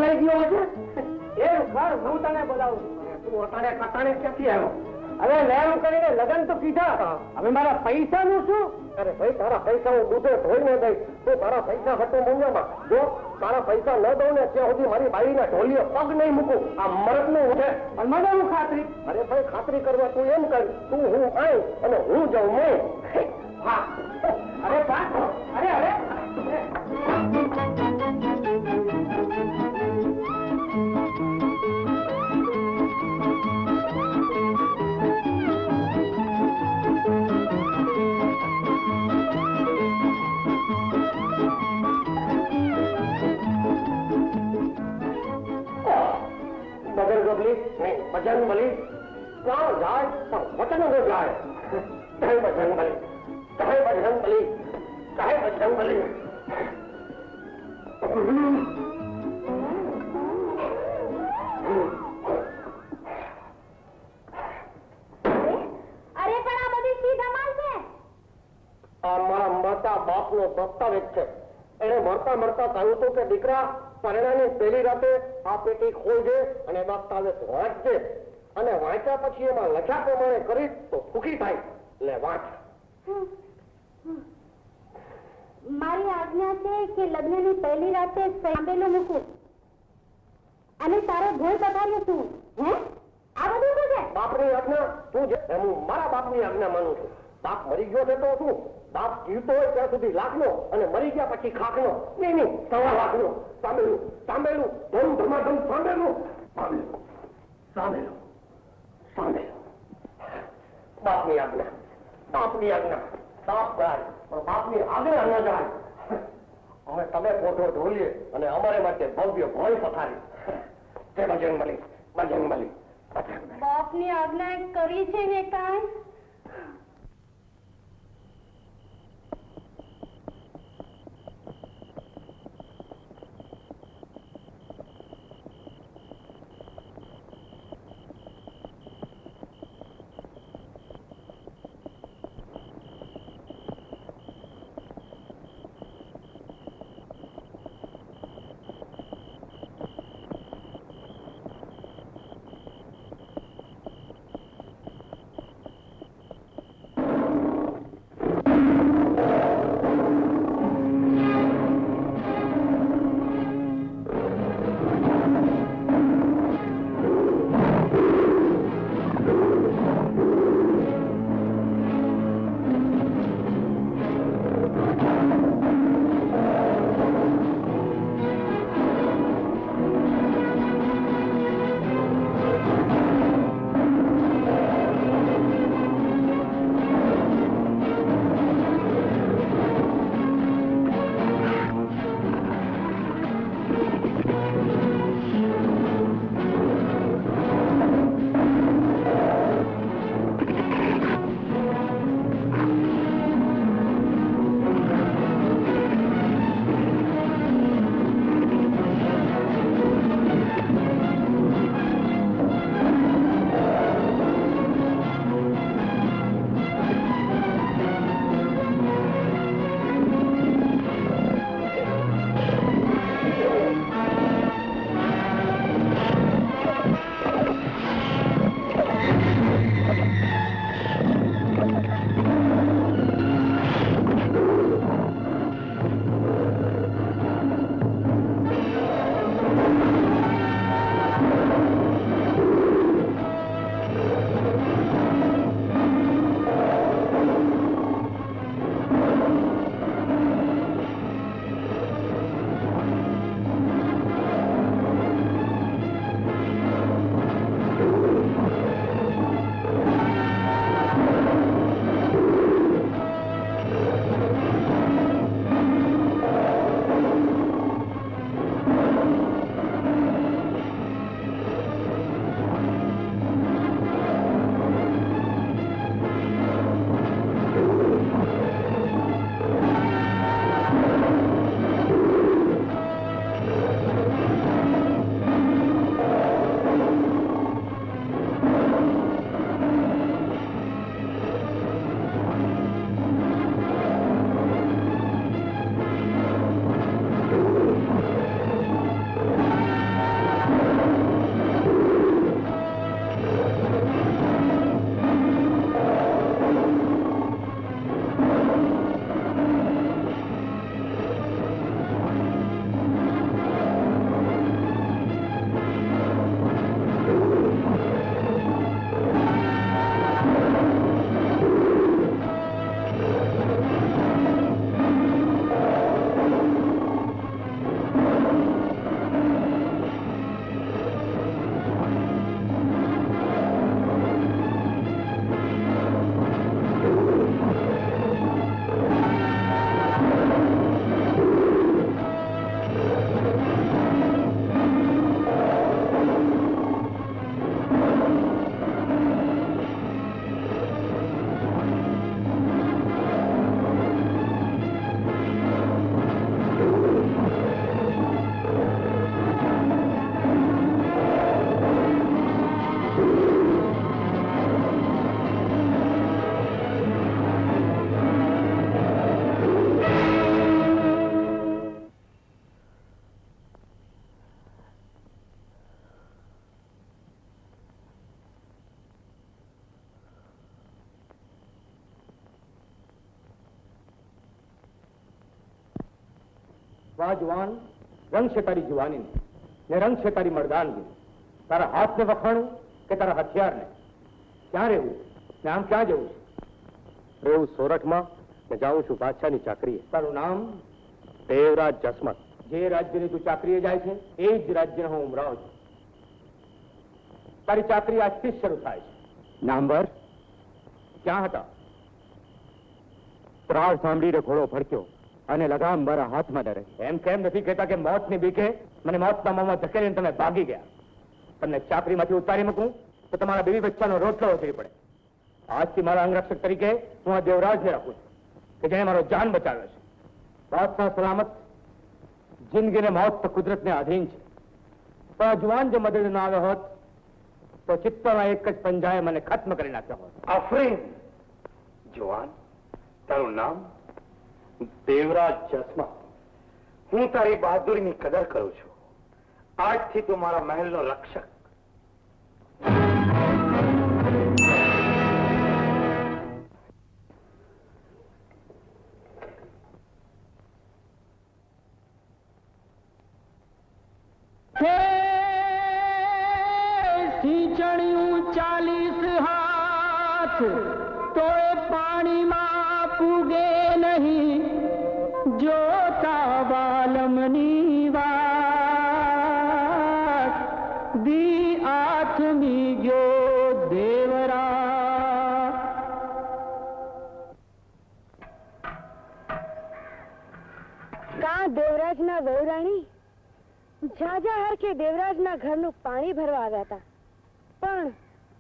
ભૂલાઈ ગયો હશે એ ખર હું તને બોલાવું તું અટાણે કટાણે ક્યાંથી આવ્યો હવે લેમ કરીને લગન તો કીધા હવે મારા પૈસા નું શું અરે ભાઈ તારા પૈસા હું દૂધે ધોઈ ન દઈશ તો તારા પૈસા હતો મૂંઝામાં જો તારા પૈસા ન દઉં ને ત્યાં સુધી મારી બાઈના ઢોલીએ પગ નહીં મૂકું આ મરદ નું છે અને મને હું ખાતરી અરે ભાઈ ખાતરી કરવા તું એમ કર તું હું આય અને હું જાઉં મેં હા અરે અરે અરે બજરંગ બલી ક્યાં જાય પણ વચન ન જાય કહે બજરંગ બલી કહે બજરંગ બલી કહે બજરંગ બલી અરે પણ આ બધી શી ધમાલ છે આ મારા મરતા બાપનો દસ્તાવેજ છે એને મરતા કહ્યું હતું કે દીકરા પરણાની પહેલી રાતે આ પેટી ખોલજે અને દસ્તાવેજ વાંચજે અને વાંચ્યા પછી એમાં લખ્યા પ્રમાણે કરીશ તો સુખી થાય એટલે વાંચ મારી આજ્ઞા છે કે લગ્નની પહેલી રાતે સાંભળેલું મૂકું અને તારો ભોય પથાર્યો શું હે આ બધું શું છે બાપની આજ્ઞા તું જે હું મારા બાપની આજ્ઞા માનું છું બાપ મરી ગયો છે તો શું બાપ જીવતો હોય ત્યાં સુધી લાખનો અને મરી ગયા પછી ખાખનો નહીં 1.25 લાખનો સાંભળેલું ધમ ધમાધમ સાંભળેલું બાપની આજ્ઞા બાપ ગાય પણ બાપની આજ્ઞા ન જાય અમે તમે પોતો ઢોલીએ અને અમારે માટે ભવ્ય ભોય પથારી તે બજરંગ બલી બાપની આજ્ઞા કરી છે ને કાંઈ વાહ જુવાન, રંગ છે તારી જુવાનીને ને રંગ છે તારી મર્દાનગી. તારા હાથને વખાણું કે તારા હથિયારને? ક્યાં રહેવું ને આમ ક્યાં જવું છે? રહેવું સોરઠમાં ને જાઉં છું બાદશાહની ચાકરીએ. તારું નામ? દેવરાજ જસમત. જે રાજ્યની તું ચાકરીએ જાય છે એ જ રાજ્યનો હું ઉમરાવ છું. તારી ચાકરી આજથી જ શરૂ થાય છે. નામભર ક્યાં હતા? ત્રાળ સાંભળીને ઘોડો ફરક્યો અને લગામ મારા હાથમાં ડરે. એમ કેમ નથી કહેતા કે મોતની બીકે મને મોતના મોંમાં ધકેલીને તમે ભાગી ગયા? તમને ચાકરીમાંથી ઉતારી મૂકું તો તમારા બેબી બચ્ચાનો રોટલો ઉતરી પડે. આજથી મારા અંગરક્ષક તરીકે હું આ દેવરાજને રાખું છું કે જેણે મારો જાન બચાવ્યો છે. બાદશાહ સલામત, જિંદગી ને મોત તો કુદરતને આધીન છે. પણ આ જુવાન જો મદદ ન આવ્યો હોત તો ચિત્તોના એક જ પંજાએ મને ખત્મ કરી નાખ્યો હોત. આફરીન. જુવાન, તારું નામ? દેવરાજ જસમત. હું તારી બહાદુરીની કદર કરું છું. આજથી તું મારા મહેલનો રક્ષક. સિંચણિયું 40 હાથ તોય પાણીમાં પૂગે નહીં, જોતા વાલમની વાત દી આથમી ગયો દેવરા. કા દેવરાજના વહુરાણી ઝાઝા હરખે દેવરાજના ઘરનું પાણી ભરવા આવ્યા હતા, પણ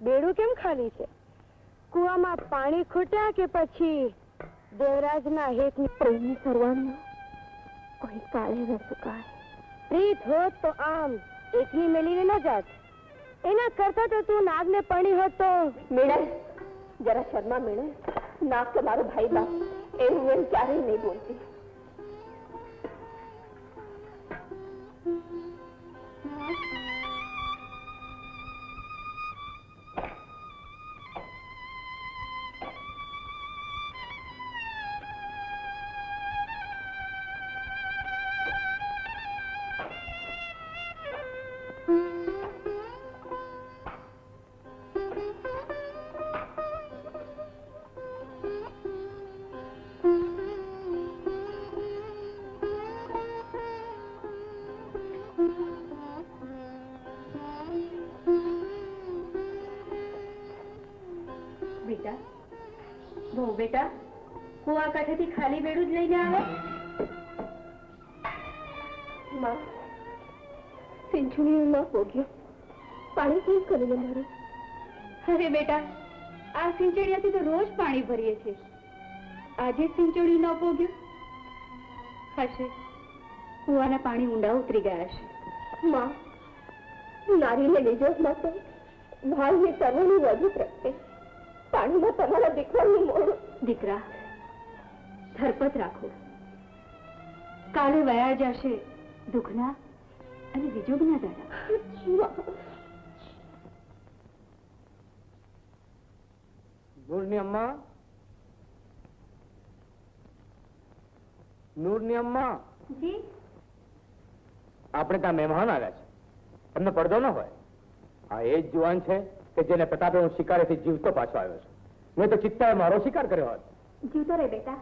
બેડું કેમ ખાલી છે? કુવામાં પાણી ખૂટ્યા કે પછી દેવરાજના હેતની પ્રેમની સરવાણીઓ કોઈ કાળે ન સુકાય? પ્રીત હોત તો આમ એકની મેલીને ન જાત. એના કરતા તો તું નાગને પડી હોત તો. મેળે જરા શર્મા મેળે. નાગ તો મારો ભાઈ બાપ, એવું એમ ક્યારેય નહીં બોલતી. બેટા, બહુ બેટા, કુવા કાંઠેથી ખાલી બેડું જ લઈને આવે. માં, સિંચુણી ન પોગ્યો, પાણી કેમ કરીને મારે? અરે બેટા, આ સિંચણીયાથી તો રોજ પાણી ભરીએ છીએ. આજે સિંચણી ન પોગ્યો હશે, કુવાના પાણી ઊંડા ઉતરી ગયા છે. માં, નારીને લીજો માટે ભાવની તનોની વધુ પ્રત્યે પાણીમાં તમારા દીકરાનું મોડું. દીકરા, ધરપત રાખો. કાલે વયા જશે દુઃખના અને વિજોગના દાડા. નૂરની અમ્મા, નૂરની અમ્મા. જી, આપણે ત્યાં મહેમાન આવ્યા છે, તમને પડદો ન હોય. આ એ જ જુવાન છે કે જેને પ્રતાપે હું શિકારેથી જીવતો પાછો આવ્યો છું. મેં તો ચિત્તાએ મારો શિકાર કર્યો હોત. જીવતો રહે બેટા,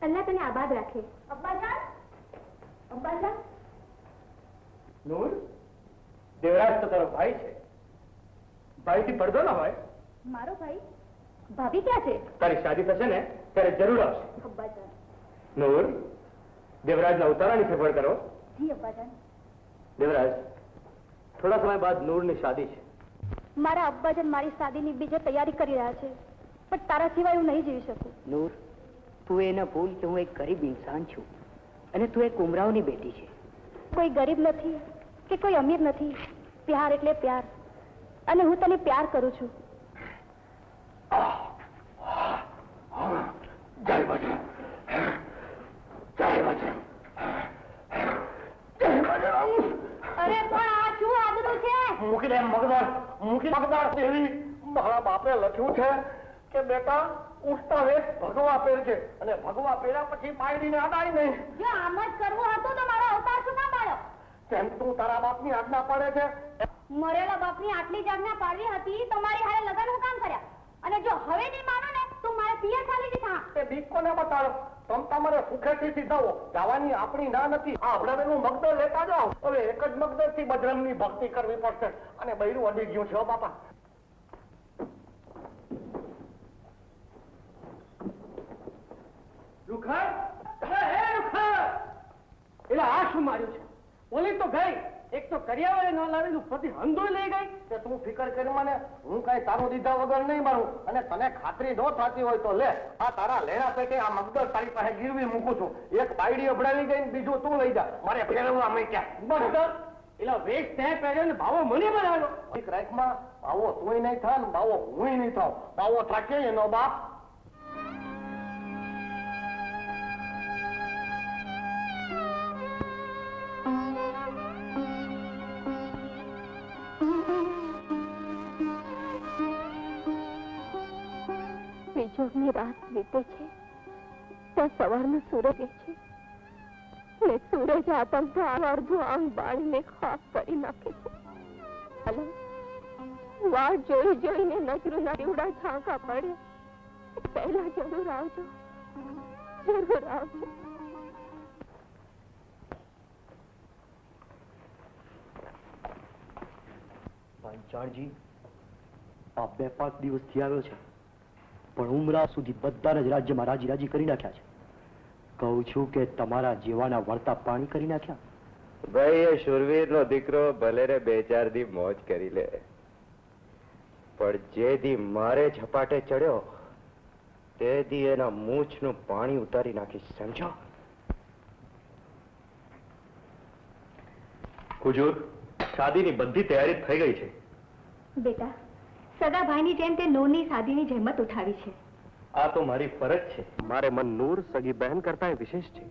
અલ્લાહ તને આબાદ રાખે. અબ્બાજાન, અબ્બાજાન. નૂર, દેવરાજ તો તારો ભાઈ છે. ભાઈથી પડદો ન હોય. મારો ભાઈ? ભાભી ક્યાં છે? તારી શાદી થશે ને ત્યારે જરૂર આવશે. અબ્બાજાન. નૂર, દેવરાજના ઉતારાની સફળ કરો. જી અબ્બાજાન. દેવરાજ, થોડા સમય બાદ નૂરની શાદી છે. મારા અબ્બાજાન મારી શાદીની બીજે તૈયારી કરી રહ્યા છે, પણ તારા સિવાય હું નહીં જીવી શકું. નૂર, તું એ ન ભૂલ કે હું એક ગરીબ ઇન્સાન છું અને તું એક ઉમરાવની બેટી છે. કોઈ ગરીબ નથી કે કોઈ અમીર નથી. પ્યાર એટલે પ્યાર, અને હું તને પ્યાર કરું છું. જય બજરંગ, જય બજરંગ, જય બજરંગ. અરે પણ આ શું આદરું છે? મૂકી દે મગદર, મૂકી મગદર. દેવી, મારા બાપે લખ્યું છે કે બેટા ઉઠતા વેત ભગવા પહેરજે અને ભગવા પહેર્યા પછી બાયડીને અડાય નહીં. જો આમ જ કરવું હતું તો મારો અવતાર શું ના પાડ્યો? તેમ તું તારા બાપની આજ્ઞા પાડે છે. મરેલા બાપની આટલી જ આજ્ઞા પાડવી હતી તો મારી હારે લગન હું કામ કર્યા? અને જો હવે નહીં માનો ને તો મારે પિયર ચાલી દીધા. એ બીક કોને બતાડો? તમ તમારે સુખેથી જાઓ. જવાની આપણી ના નથી. આ હમણાંનું મગદર લેતા જાઓ. હવે એક જ મગદરથી બજરંગની ભક્તિ કરવી પડશે. અને બૈરું અડી ગયું છે હો બાપા. એટલે આ શું માર્યું છે? ઓલી તો ગઈ, એક તો કરિયાવરે ન લાવેલું પતિ હંધુય લઈ ગઈ. કે તું ફિકર કરી મને, હું કઈ તારું દીધા વગર નહીં મારું. અને તને ખાતરી ન થતી હોય તો લે, આ તારા લેણા પેટે આ મગદર તારી પાસે ગીરવી મૂકું છું. એક બાયડી અભડાવી ગઈ, બીજું તું લઈ જા. મારે ફેરવવા મૂક્યા. મગદર એટલે વેશ તે પહેર્યો ને ભાવો મને બનાવ્યો. એક રાખમાં બાવો તુંય નહીં થાય ને બાવો હુંય નહીં થાવ. બાવો થાકે એનો બાપ. બીજોની રાત વીતે છે ત્યાં સવારનો સૂરજ છે ને સૂરજ આતંક અડધું આંગ બાળીને ખાક કરી નાખે છે. હલો, વાટ જોઈ જોઈને નજરોના દીવડા ઝાંકા પડે. પહેલા જરૂર આવજો, જરૂર આવજો. પાંચાળજી, આ 2-5 દિવસથી આવ્યો છે, પણ ઉમરા સુધી બધાને જ રાજ્યમાં રાજી રાજી કરી નાખ્યા છે. કહું છું કે તમારા જેવાના વળતા પાણી કરી નાખ્યા. ભાઈ, એ શૂરવીરનો દીકરો ભલે રે 2-4 દી મોજ કરી લે, પણ જે દી મારે ઝપાટે ચડ્યો તે દી એના મૂછનું પાણી ઉતારી નાખીશ, સમજો? હુજુર, શાદીની બધી તૈયારી થઈ ગઈ છે. બેટા, સગા ભાઈની જેમ તે નૂરની શાદીની જહેમત ઉઠાવી છે. આ તો મારી ફરજ છે. મારે મન નૂર સગી બહેન કરતા વિશેષ છે.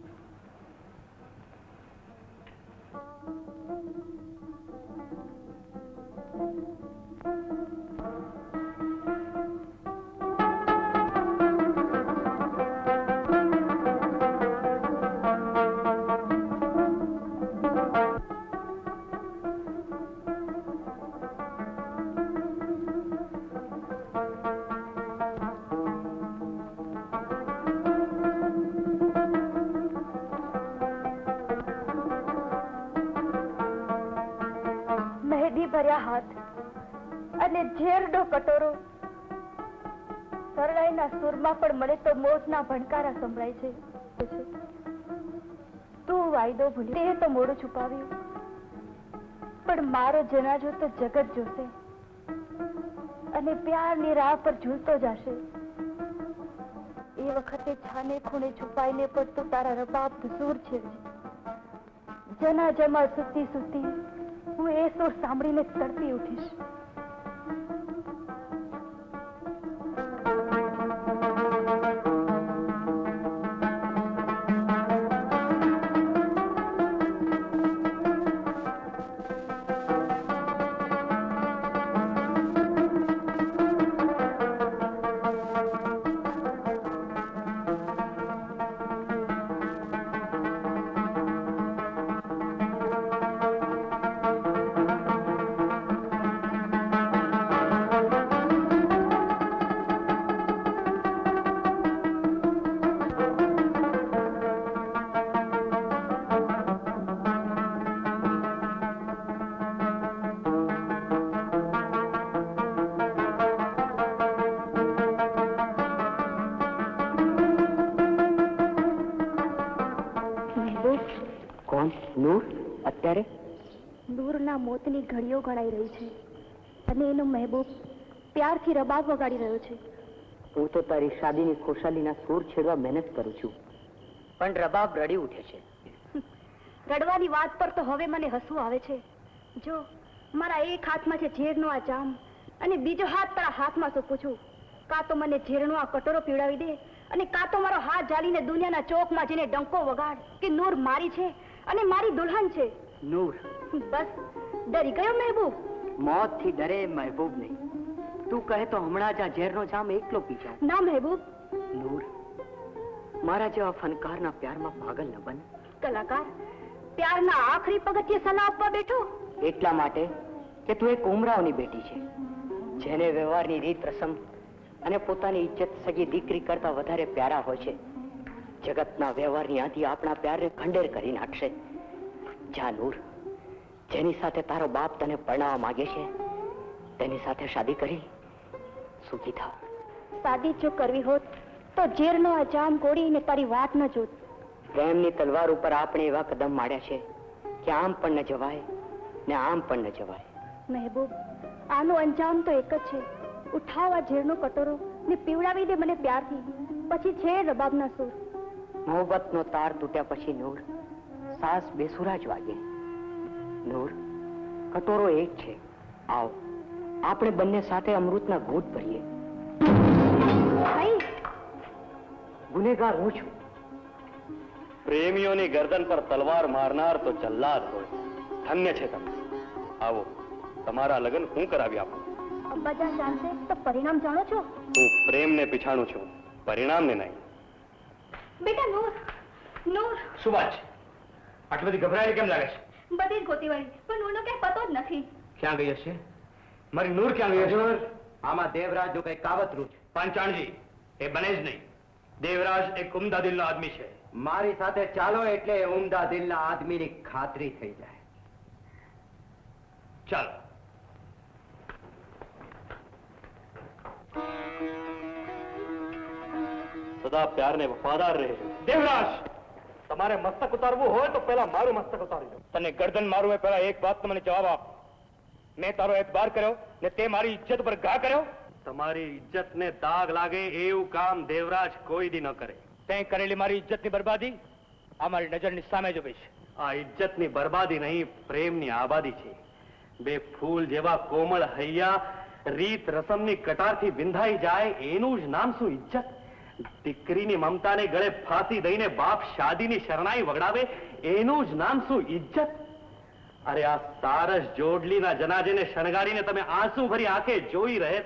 મહેંદી ભર્યા હાથ અને ઝેરનો કટોરો. શરણાઈના સુરમાં પણ મને તો મોજના ભણકારા સંભળાય છે. તું વાયદો ભૂલી તે તો મોડું છુપાવ્યું, પણ મારો જનાજો તો જગત જોશે અને પ્યારની રાહ પર ઝૂલતો જશે. એ વખતે છાને ખૂણે છુપાઈને પણ તું તારા રબાબ સુર છે. જનાજામાં સૂતી સૂતી હું એ સુર સાંભળીને તડપી ઉઠીશ. અત્યારે નૂરના મોતની ઘડીઓ ગણાઈ રહી છે અને એનો મહેબૂબ પ્યારથી રબાબ વગાડી રહ્યો છે. હું તો તારી શાદીની ખુશાલીના સૂર છેડવા મહેનત કરું છું, પણ રબાબ રડી ઉઠે છે. રડવાની વાત પર તો હવે મને હસવું આવે છે. જો મારા એક હાથમાં છે ઝેરનો આ જામ અને બીજો હાથ તારા હાથમાં સોંપું છું. કાં તો મને ઝેરનો આ કટોરો પીવડાવી દે અને કાં તો મારો હાથ જાળીને દુનિયાના ચોકમાં જઈને ડંકો વગાડ કે નૂર મારી છે અને મારી દુલ્હન છે. નૂર, બસ ડરી ગયો મહેબૂબ? મોતથી ડરે મહેબૂબ નહીં, તું કહે તો હમણાં જ આ ઝેરનો જામ એકલો પી જાઉં. ના મહેબૂબ. નૂર, મારા જેવા ફનકારના પ્યારમાં પાગલ ન બન. કલાકાર પ્યારના આખરી પગથિયે સલાહ આપવા બેઠો. એટલા માટે કે તું એક ઉમરાવની બેટી છે, જેને વ્યવહારની રીત રસમ અને પોતાની ઇજ્જત સગી દીકરી કરતા વધારે પ્યારા હોય છે. જગતના વ્યવહારની આંધી આપણા પ્યારને ખંડેર કરી નાખશે. જા નૂર, જેની સાથે તારો બાપ તને પરણાવવા માંગે છે તેની સાથે શાદી કરી સુખી થાવ. શાદી જો કરવી હોત તો ઝેરનો આ જામ ગોળીને તારી વાત ન જોત. પ્રેમની તલવાર ઉપર આપણે એવા કદમ માંડ્યા છે કે આમ પણ ન જવાય ને આમ પણ ન જવાય. મહેબૂબ, આનો અંજામ તો એક જ છે. ઉઠાવ આ ઝેરનો કટોરો ને પીવડાવી દે મને પ્યારથી, પછી છે રબાબના સૂર. મોહબ્બતનો તાર તૂટ્યા પછી નૂર સાસ બેસુરા જ વાગે. નૂર, કટોરો એક છે. આવ, આપણે બંને સાથે અમૃતના ઘૂંટ ભરીએ. ગુનેગાર હું છું. પ્રેમીઓની ગરદન પર તલવાર મારનાર તો જલ્લાદ હોય. ધન્ય છે તમે. આવો, તમારા લગ્ન હું કરાવી આપું. અબ્બાજા જાણશે તો પરિણામ જાણો છો? હું પ્રેમને પીછાણું છું, પરિણામને નહીં. બેટા નૂર, નૂર. શું વાત છે? આટલી બધી ગભરાયેલી કેમ લાગે છે? બધી જ ગોતી વાળી, પણ નૂરનો ક્યાંય પતો જ નથી. ક્યાં ગઈ હશે? મારી નૂર ક્યાં ગઈ હશે? આમાં દેવરાજ કઈ કાવતરું છે. પાંચાણજી, એ બને જ નહીં. દેવરાજ એક ઉમદા દિલનો આદમી છે. મારી સાથે ચાલો એટલે ઉમદા દિલના આદમીની ખાતરી થઈ જાય. ચાલો. સદા પ્યારને વફાદાર રહે. દેવરાજ, તમારે મસ્તક ઉતારવું હોય તો પહેલા મારું મસ્તક ઉતારી દો. તને ગરદન મારવું હોય પહેલા એક વાત મને જવાબ આપ. મેં તારો એતબાર કર્યો ને તે મારી ઇજ્જત પર ઘા કર્યો. તમારી ઇજ્જતને દાગ લાગે એવું કામ દેવરાજ કોઈ દી ન કરે. તે કરેલી મારી ઇજ્જતની બરબાદી અમારી નજરની સામે જ ઉભી છે. આ ઇજ્જતની બરબાદી નહીં, પ્રેમની આબાદી છે. બે ફૂલ જેવા કોમળ હૈયા રીત રસમની કટારથી વિંધાઈ જાય એનું જ નામ શું ઇજ્જત? દીકરીની મમતાને ગળે ફાંસી દઈને બાપ શાદીની શરણાઈ વગડાવે એનું જ નામ શું ઇજ્જત? અરે આ સારસ જોડલીના જનાજેને શણગારીને તમે આંસુ ભરી આંખે જોઈ રહે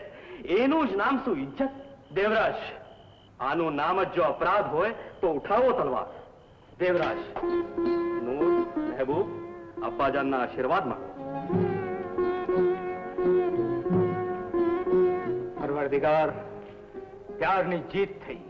એનું જ નામ શું ઇજ્જત? દેવરાજ, આનું નામ જ જો અપરાધ હોય તો ઉઠાવો તલવાર. દેવરાજ, નૂર, મહેબૂબ, અબ્બાજાનના આશીર્વાદમાં. પરવરદિગાર, પ્યારની જીત થઈ.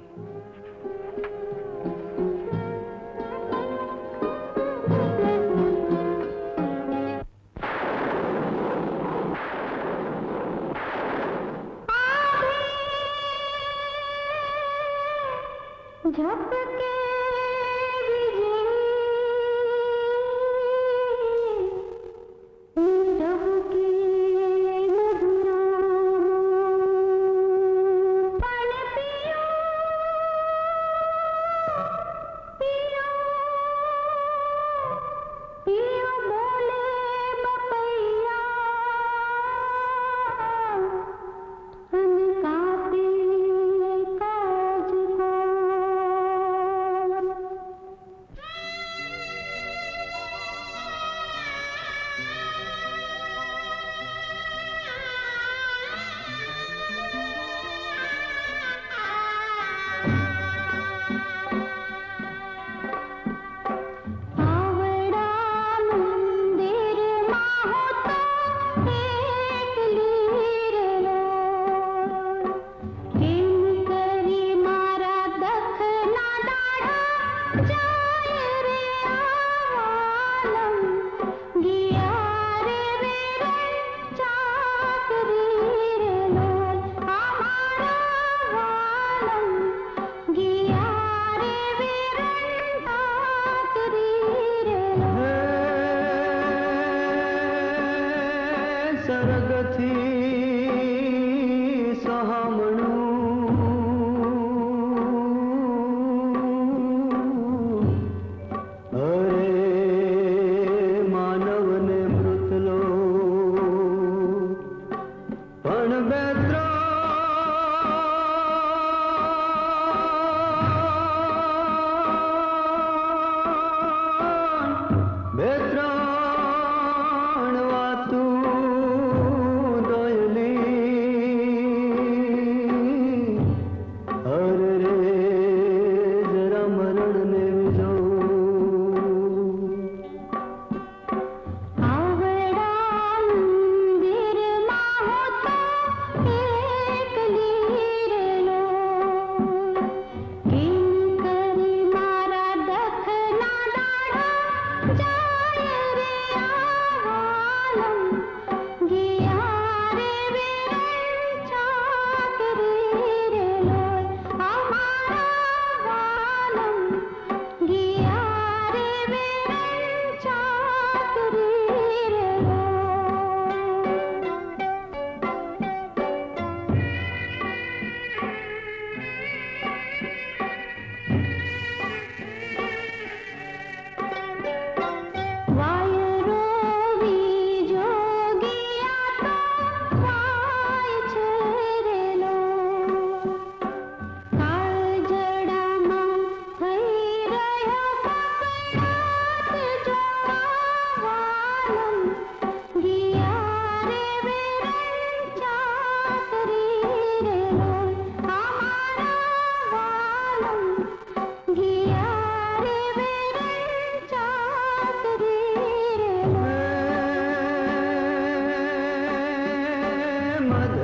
झपके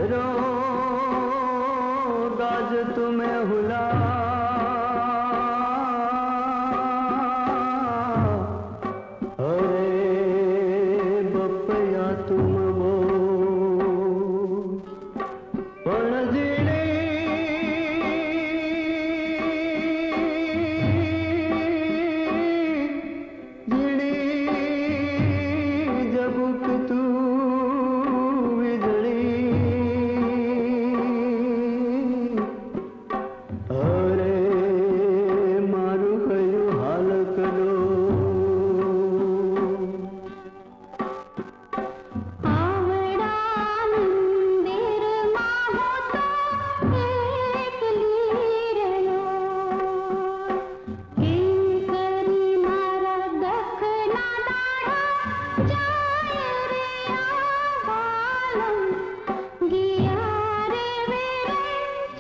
करो गाज तुम्हें हुला अरे बपया तुम वो पणजीणी जीणी जबुक तू विजड़ी अरे मारू कયું हाल करो आवड़ा મંદિરમાં હું તો એકલી રહ્યો કેમ કરી મારા દખના દાડા જાય રે આવાલમ ગયા રે વેરે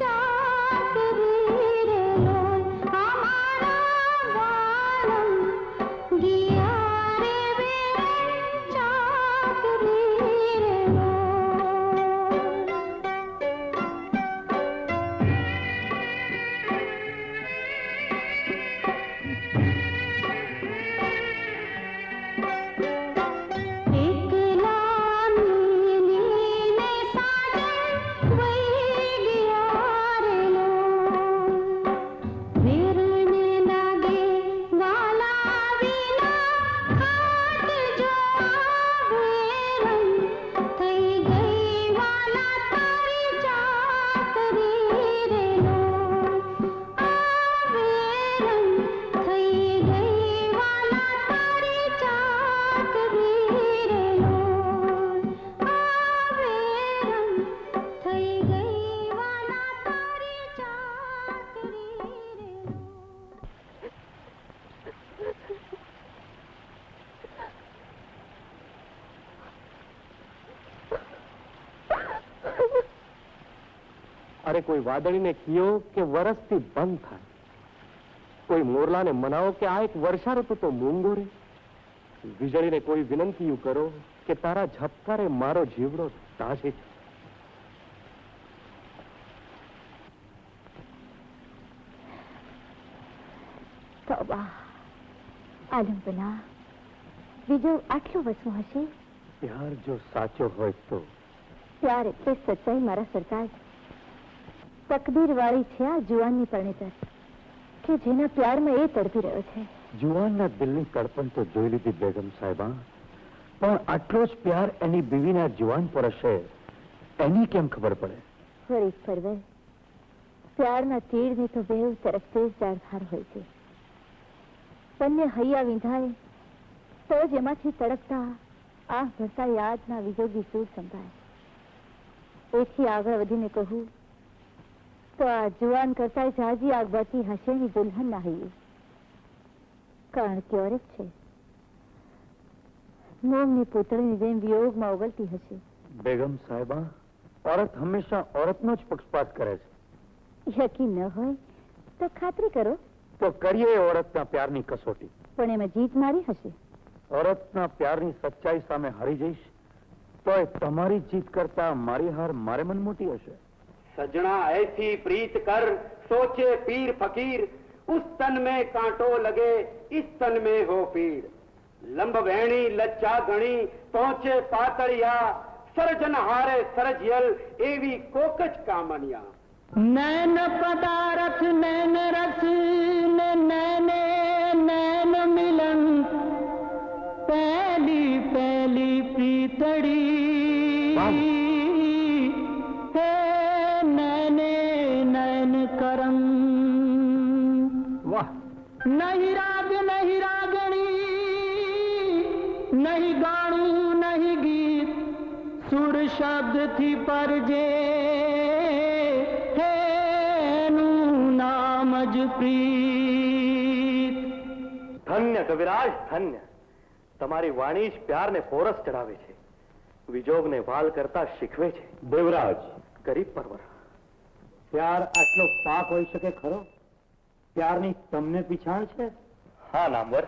ચાકરી રે લોય અમારા વાલમ ગયા રે વેરે ચાકરી રે લોય એકલા નીલીને સાજન વહી ગયા રે લોય વેરને લાગે વાલા વિના ખાટ જો આવેરમ થઈ ગઈ વાલા તારી ચાકરી રે લોય આવેરમ થઈ ગઈ વાલા તારી ચાકરી રે લોય આવેરમ થઈ ગઈ વાલા તારી ચાકરી રે લોય અરે કોઈ વાદળીને કયો કે વરસથી બંધ થાય, કોઈ મોરલાને મનાવો કે આ એક વર્ષા ઋતુ તો મૂંગો રે, વીજળીને કોઈ વિનંતીયું કરો કે તારા ઝબકારે મારો જીવડો તાશે છે. તોબા આલમબના બીજો આટલો વસવો હશે. પ્યાર જો સાચો હોય તો પ્યાર એટલે સચ્ચાઈ મારા સરકાર. તકદીર વાળી છે આ જુવાનની પરણેતર કે જેના પ્યારમાં એ તડપી રહ્યો છે. જુવાનના દિલની તડપણ તો જોઈ લીધી બેગમ સાહેબા, પણ આટલો જ પ્યાર એની બીવીના જુવાન પર હશે એની કેમ ખબર પડે? ફરી ફરવે પ્યારના તીડની તો બેઉ તરફથી જ ધાર હોય છે. બંને હૈયા વિંધાય તો જ એમાંથી તડકતા આંખ ભરતા યાદના વિજોગી સૂર સંભાય. એથી આગળ વધીને કહું તો આ જુવાન કરતા જાજી આગ બળતી હસેની દુલ્હન ના હૈયે, કારણ કે ઓરત છે મોમની પૂતળીની જેમ વિયોગમાં ઓગળતી હશે. બેગમ સાહેબા, औरत હંમેશા औरतનો જ પક્ષપાત કરે છે. યકીન ન હોય તો ખાતરી કરો. તો કરીએ औरतના પ્યારની કસોટી. પણ એમાં જીત મારી હશે. औरतના પ્યારની સચ્ચાઈ સામે હારી જઈશ તોય તમારી જીત કરતા મારી હાર મારે મન મોટી હશે. सजना ऐसी प्रीत कर सोचे पीर फकीर उस तन में कांटो लगे इस तन में हो पीर लंब वेणी लज्जा गणी पहुंचे पातळिया सरजन हारे सरजियल एवी कोकच कामनिया. नैन पदारथ नैन रस ने नैने नैन मिलन पहली पहली प्रीतड़ी हे नैने नैन करम. વાહ! नहीं राग नहीं रागणी नहीं गाणું नहीं गीत सुर शब्द थी परजे हेનું નામ જ પ્રીત. ધન્ય કવિરાજ ધન્ય. તમારી વાણી જ પ્યારને પોરસ ચડાવે છે, વિજોગને વાલ કરતા શીખવે છે. દેવરાજ, ગરીબ પરવર, પ્યાર આટલો પાક હોઈ શકે ખરો? પ્યારની તમને પીછાણ છે? હા નામવર,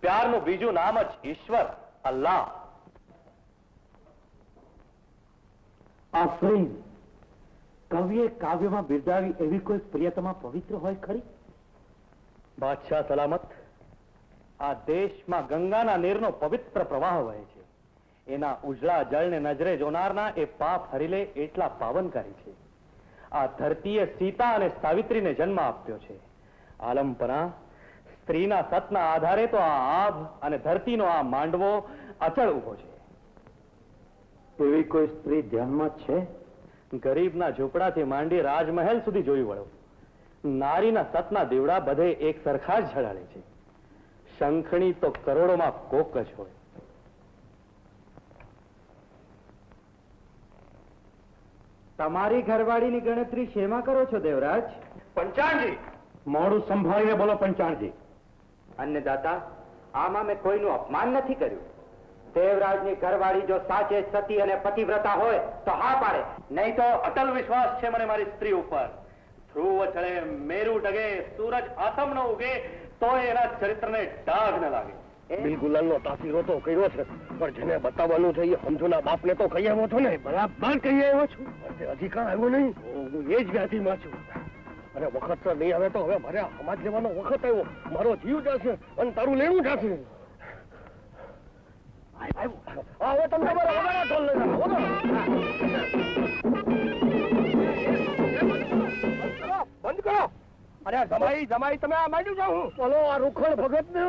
પ્યારનું બીજું નામ જ ઈશ્વર, અલ્લાહ. આફરીન, કવિએ કાવ્યમાં બિરદાવી એવી કોઈ પ્રિયતમા પવિત્ર હોય ખરી? બાદશાહ સલામત, આ દેશમાં ગંગાના નીરનો પવિત્ર પ્રવાહ વહે છે. એના ઉજળા જળને નજરે જોનારના એ પાપ હરી લે એટલા પાવનકારી છે. આ ધરતીએ સીતા અને સાવિત્રીને જન્મ આપ્યો છે. આલમપના સ્ત્રીના સતના આધારે તો આ આભ અને ધરતીનો આ માંડવો અચળ ઉભો છે. એવી કોઈ સ્ત્રી ધ્યાનમાં છે? ગરીબના ઝૂંપડાથી માંડી રાજમહેલ સુધી જોઈ વળો, નારીના સતના દીવડા બધે એક સરખા જ ઝળાળે છે. શંખણી તો કરોડોમાં કોક જ હોય. તમારી ઘરવાળીની ગણતરી શેમાં કરો છો દેવરાજ? પંચાણજી, મોડું સંભાળીને બોલો પંચાણજી. અન્નદાતા, આમાં મેં કોઈનું અપમાન નથી કર્યું. દેવરાજની ઘરવાળી જો સાચે સતી અને પતિવ્રતા હોય તો હા પાડે. નહીં તો અટલ વિશ્વાસ છે મને મારી સ્ત્રી ઉપર. ધ્રુવ ચડે, મેરુ ડગે, સૂરજ આથમ ન ઉગે તો એના ચરિત્રને ડાઘ ન લાગે. બિલગુલાલનો તાસીરો તો કર્યો છે, પણ જેને બતાવવાનું છે એ સમજુના બાપને તો કહી આવ્યો છો ને? બરાબર કહી આવ્યો છું. હજી કાં આવ્યો નહીં. હું એ જ વ્યાધિમાં છું. અને વખત તો નહીં આવે તો હવે મારે સમાજ લેવાનો વખત આવ્યો. મારો જીવ જશે અને તારું લેણું જશે. હવે તમે તમારા ઢોલ લઈ જાઓ. બંધ કરો. અરે જમાઈ જમાઈ તમે આ માંડ્યું જાઉં. બોલો આ રૂખડ ભગત ને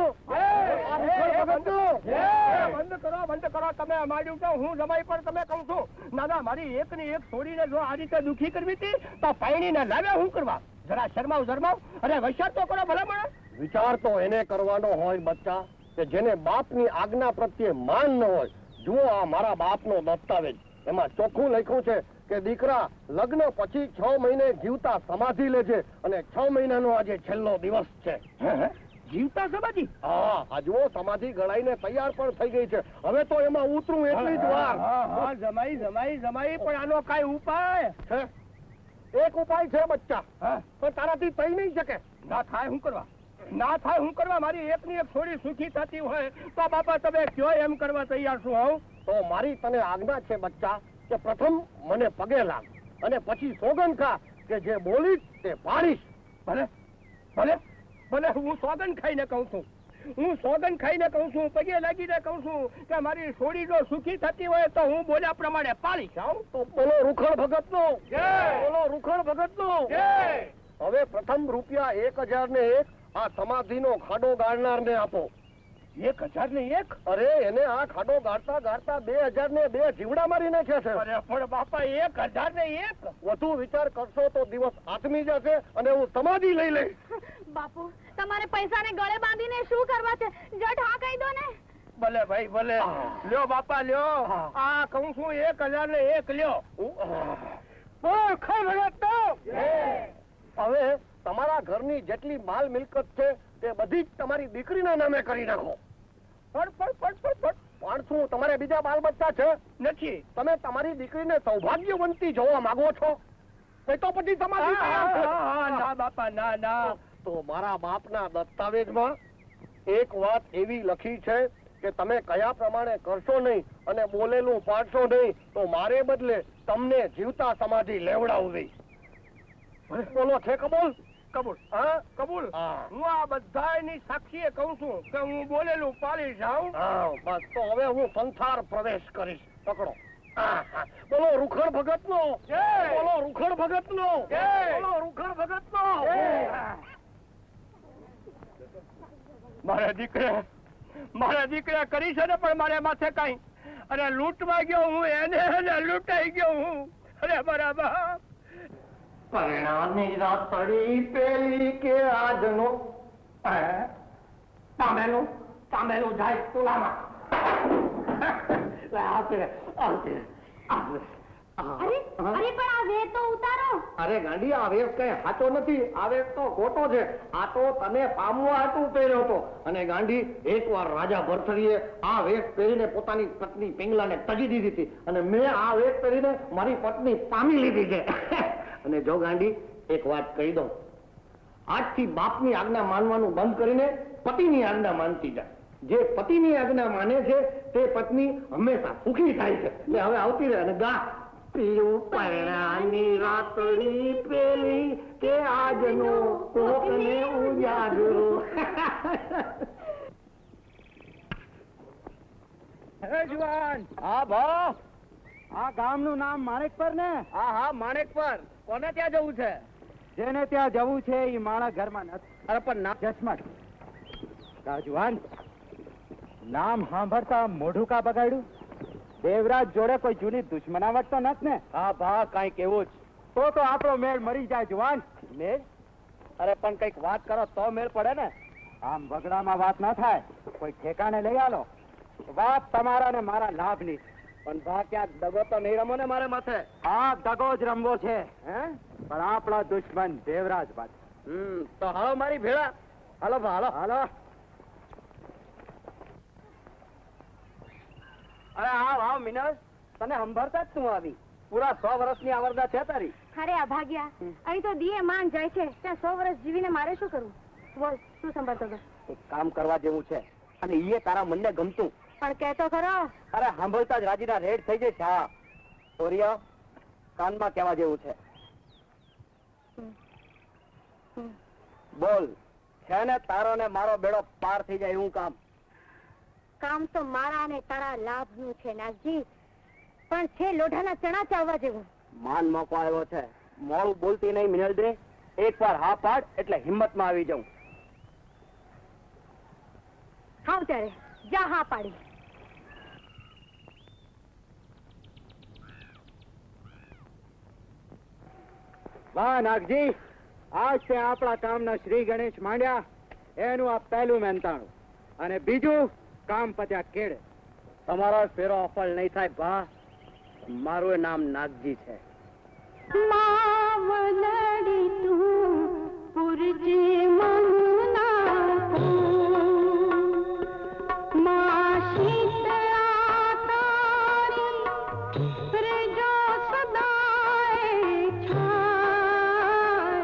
બંધ કરો તમે આ માંડ્યું જાઉં. હું જમાઈ પણ તમે કહું છું. ના ના, મારી એક ની એક છોડીને જો આ રીતે દુખી કરવી હતી તો પાણીને લાવ્યા હું કરવા? જરા શરમાવ. અરે વિચાર તો કરો ભલા. વિચાર તો એને કરવાનો હોય બચ્ચા કે જેને બાપની આજ્ઞા પ્રત્યે માન ન હોય. જુઓ આ મારા બાપનો દસ્તાવેજ, એમાં ચોખ્ખું લખ્યું છે કે દીકરા લગ્ન પછી 6 મહિને જીવતા સમાધિ લેજે અને 6 મહિનાનો આજે છેલ્લો દિવસ છે. જીવતા સમાધિ? હા, આ જુઓ સમાધિ ગળાઈને તૈયાર પણ થઈ ગઈ છે. હવે તો એમાં ઉતરું એટલી જ વાર. જમાઈ પણ આનો કઈ ઉપાય છે? એક ઉપાય છે બચ્ચા, પણ તારાથી થઈ નહીં શકે. ના થાય હું કરવા? મારી એકની એક છોડી સુખી થતી હોય તો બાપા તમે કયો એમ કરવા તૈયાર છું? હું તો મારી તને આજ્ઞા છે બચ્ચા કે પ્રથમ મને પગે લાગ અને પછી સોગંદ ખા કે જે બોલીશ તે પાડીશ. ભલે હું સોગંદ ખાઈને કહું છું, પગે લાગીને કહું છું કે મારી છોડી જો સુખી થતી હોય તો હું બોલ્યા પ્રમાણે પાડીશ. તો બોલો રૂખડ ભગત નો હવે પ્રથમ રૂપિયા 1001 આ સમાધિનો ખાડો ગાળનાર ને આપો. 1001? અરે એને આ ખાડો ગાળતા 2000 ને 2 જીવડા મારી નાખ્યા છે. અરે પણ બાપા 1001? વધુ વિચાર કરશો તો દિવસ આથમી જશે અને હું સમાધિ લઈ લઈશ. બાપુ, તમારે પૈસાને ગળે બાંધીને શું કરવા છે? જટ હા કહી દો ને. ભલે ભાઈ ભલે. લ્યો બાપા લ્યો, આ કહું છું 1001 લ્યો. હવે તમારા ઘરની જેટલી માલ મિલકત છે તે બધી જ તમારી દીકરીના નામે કરી નાખો. પણ શું તમારે બીજા બાલ બચ્ચા છે? નથી. તમે તમારી દીકરીને સૌભાગ્યવંતી જોવા માંગો છો? તો પછી તમારી ના બાપા ના. તો મારા બાપના દસ્તાવેજમાં એક વાત એવી લખી છે કે તમે કયા પ્રમાણે કરશો નહીં અને બોલેલું પાડશો નહીં તો મારે બદલે તમને જીવતા સમાધિ લેવડાવવી. બોલો છે કબૂલ? કબૂલ. હું આ બધાની સાક્ષીએ કહું છું કે હું બોલેલું પાડી જાઉં. બસ તો હવે હું સંસાર પ્રવેશ કરીશ. પકડો. બોલો રૂખડ ભગત નો. મારા દીકરા કરી છે ને, પણ મારે માથે કઈ અરે લૂંટવા ગયો હું, એને લૂંટાઈ ગયો હું. અરે બરાબર. પરણાની રાત પડી પેલી કે આજનો તાંબેલું જાય તુલામાં. અરે પણ આ વેર તો ઉતારો. અરે ગાંડી, આ વેશ કઈ સાચો નથી, આ વેશ તો ખોટો છે. આ તો તને પામવા હાટું પહેર્યો હતો. અને ગાંડી, એકવાર રાજા ભરથરીએ આ વેશ પહેરીને પોતાની પત્ની પિંગલાને તજી દીધી હતી અને મેં આ વેશ પહેરીને મારી પત્ની પામી લીધી છે. અને જો ગાંડી, એક વાત કહી દઉં, આજથી બાપની આજ્ઞા માનવાનું બંધ કરીને પતિની આજ્ઞા માનતી જાય. જે પતિની આજ્ઞા માને છે તે પત્ની હંમેશા સુખી થાય છે. એટલે હવે આવતી રહે અને ગા. પીયું પરણાની રાતડી પેલી કે આજનો કોકને ઉજાગરો. હે જુવાન. હા ભા. આ ગામનું નામ માણેકપર ને? હા હા માણેકપર. કોને ત્યાં જવું છે? જેને ત્યાં જવું છે એ માણસ ઘરમાં નથી. અરે પણ ના જસમત. જુવાન નામ સાંભળતા મોઢું કા બગાડ્યું? દેવરાજ જોડે કોઈ જૂની દુશ્મનાવટ તો નથી ને? હા ભા કઈક એવું જ. તો આપણો મેળ મરી જાય જુવાન. મેળ? અરે પણ કઈક વાત કરો તો મેળ પડે ને. આમ વગડામાં વાત ના થાય. કોઈ ઠેકાણે લઈ આલો. વાત તમારા ને મારા લાભની. પણ ભા ક્યાંક દગો તો નહીં રમો ને મારે માથે? હા દગો જ રમવો છે. હે પણ આપણા દુશ્મન દેવરાજ બાદ. તો હાલો મારી ભેળા. હાલો ભા હાલો હાલો. અરે આવ મિનલ, તને સંભાળતા જ તું આવી. પૂરા 100 વર્ષની આવરદા છે તારી. અરે આ ભાગ્યા, અહીં તો દીએ માન જાય છે, ત્યાં 100 વર્ષ જીવીને મારે શું કરવું? બોલ, શું સંભાળતો હતો? એક કામ કરવા જેવું છે અને એ તારા મનને ગમતું. પણ કહેતો ખરો. અરે સાંભળતા જ રાજીના રેડ થઈ જશે. હા સોરિયા, કાનમાં કહેવા જેવું છે. બોલ, છે ને તારો ને મારો બેડો પાર થઈ જાય એવું કામ? કામ તો મારા અને તારા લાભનું છે નાગજી, પણ છે લોઢાના ચણા ચાવવા જેવું. માન મોકો આવ્યો છે, મોડું બોલતી નહીં મિનલ દે. એકવાર હા પાડ એટલે હિંમતમાં આવી જાઉં. હાવ ત્યારે જા હા પાડી. વાહ નાગજી, આજ તે આપણા કામના શ્રી ગણેશ માંડ્યા એનું આ પહેલું મહેનતાણું. અને બીજું કામ પત્યા કેળે. તમારો ફેરો અફળ નહીં થાય ભા. મારું નામ નાગજી છે. માવલડી તું પુરજે મનુના કો, મા શીતળા તારી પ્રજો સદાય છાય,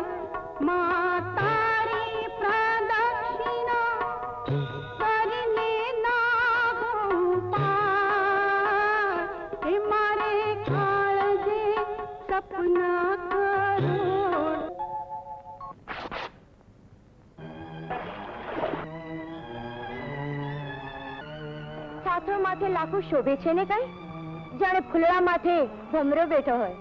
મા તારી પ્રદક્ષિણા કરીને નાગો પાય, એ મારે કાળજે સપના કરોડ. સાથો માથે લાખો શોભે છે ને કઈ, જાણે ફૂલડા માથે ભમરો બેઠો હોય.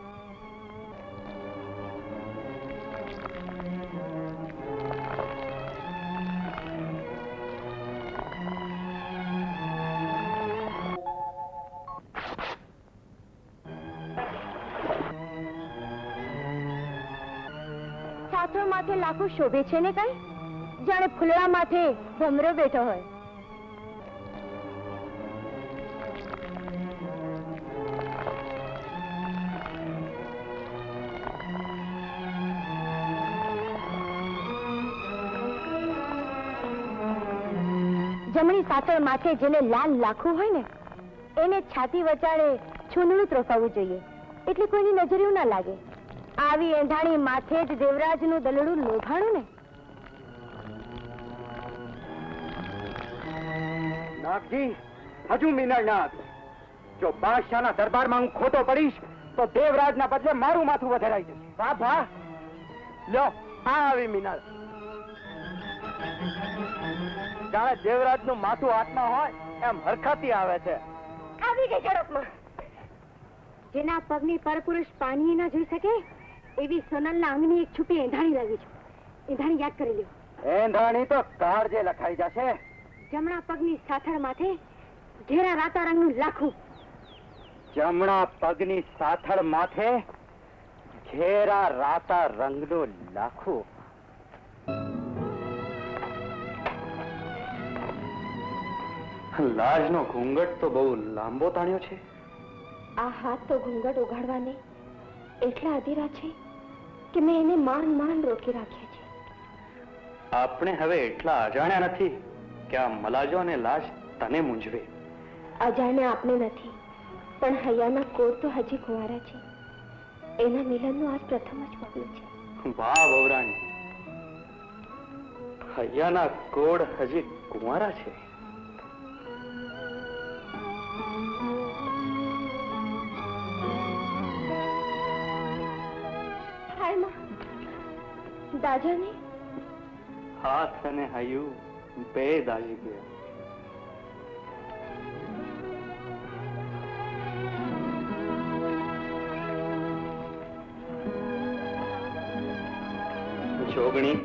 સાથો માથે લાખો શોભે છે ને કઈ, જાણે ફૂલડા માથે ભમરો બેઠો હોય. જમણી સાથળ માથે જેને લાલ લાખું હોય ને, એને છાતી વચાડે છૂંદડું ત્રોફાવવું જોઈએ, એટલે કોઈની નજર ના લાગે. આવી એંધાણી માથે જ દેવરાજનું દલડું લોભાણું ને. નાગજી, હજુ મિનળ ના આપે. જો બાદશાહના દરબારમાં હું ખોટો પડીશ તો દેવરાજના બદલે મારું માથું વધારાઈ જશે. વાહ ભા, લ્યો આ આવી મિનળ. જાણે દેવરાજનું માથું હાથમાં હોય એમ હરખાતી આવે છે. આવી ગઈ ઝડપમાં. જેના પગની પરપુરુષ પાણી ના જોઈ શકે એવી સોનલના અંગની એક છુપી એંધાણી લાવી છે. એંધાણી યાદ કરી લ્યો. એંધાણી તો કાળજે લખાઈ જશે. જમણા પગની સાથળ માથે ઘેરા રાતા રંગનું લાખું. જમણા પગની સાથળ માથે ઘેરા રાતા રંગનું લાખું. લાજનો ઘૂંઘટ તો બહુ લાંબો તાણ્યો છે. આ હાથ તો ઘૂંઘટ ઉગાડવાને એટલા અધીરા છે કે મેં એને માન માન રોકી રાખ્યા છે. આપણે હવે એટલા અજાણ્યા નથી કે આ મલાજો અને લાજ તને મૂંઝવે. અજાણ્યા આપણે નથી, પણ હૈયાના કોર તો હજી કુંવારા છે. એના મિલનનું આજ પ્રથમ જ પગલું છે. વાહ વહુરાણી, હૈયાના કોડ હજી કુંવારા છે. દાજા ને હાથ અને હૈયું બે દાઝી ગયા. જોગણી,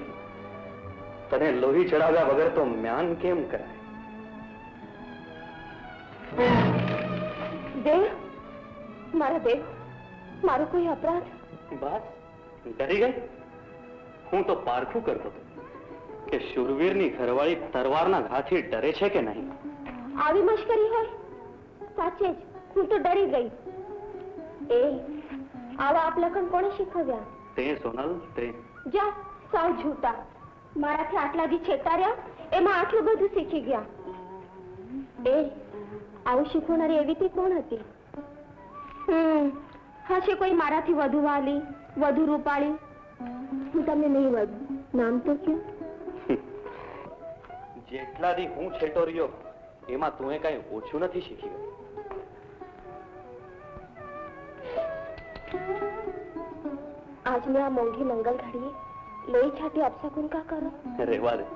તને લોહી ચડાવ્યા વગર તો મ્યાન કેમ કરાય? દેવ, મારા દેવ, મારો કોઈ અપરાધ? બસ ડરી ગઈ? હું તો પારખું કરતો હતો કે શૂરવીરની ઘરવાળી તરવારના ઘાથી ડરે છે કે નહીં. આવી મશ્કરી હોય? સાચે જ હું તો ડરી ગઈ. એ આવા આપલખન કોણે શીખવ્યા? તે સોનલ, તે જા, સાવ જૂઠા. મારાથી આટલા દી છેતાર્યા, એમાં આટલું બધું શીખી ગયા. એ આવું શીખવનારી એવી તે કોણ હતી? હશે કોઈ મારાથી વધુ વાલી, વધુ રૂપાળી. હું તમને નહીં વધુ નામ તો કયો? જેટલા દી હું છેટો રહ્યો એમાં તું કઈ ઓછું નથી શીખી. આજની આ મોંઘી મંગલ ઘડીએ લોહી છાટી અપશકુન કા કરો? રેવા દે.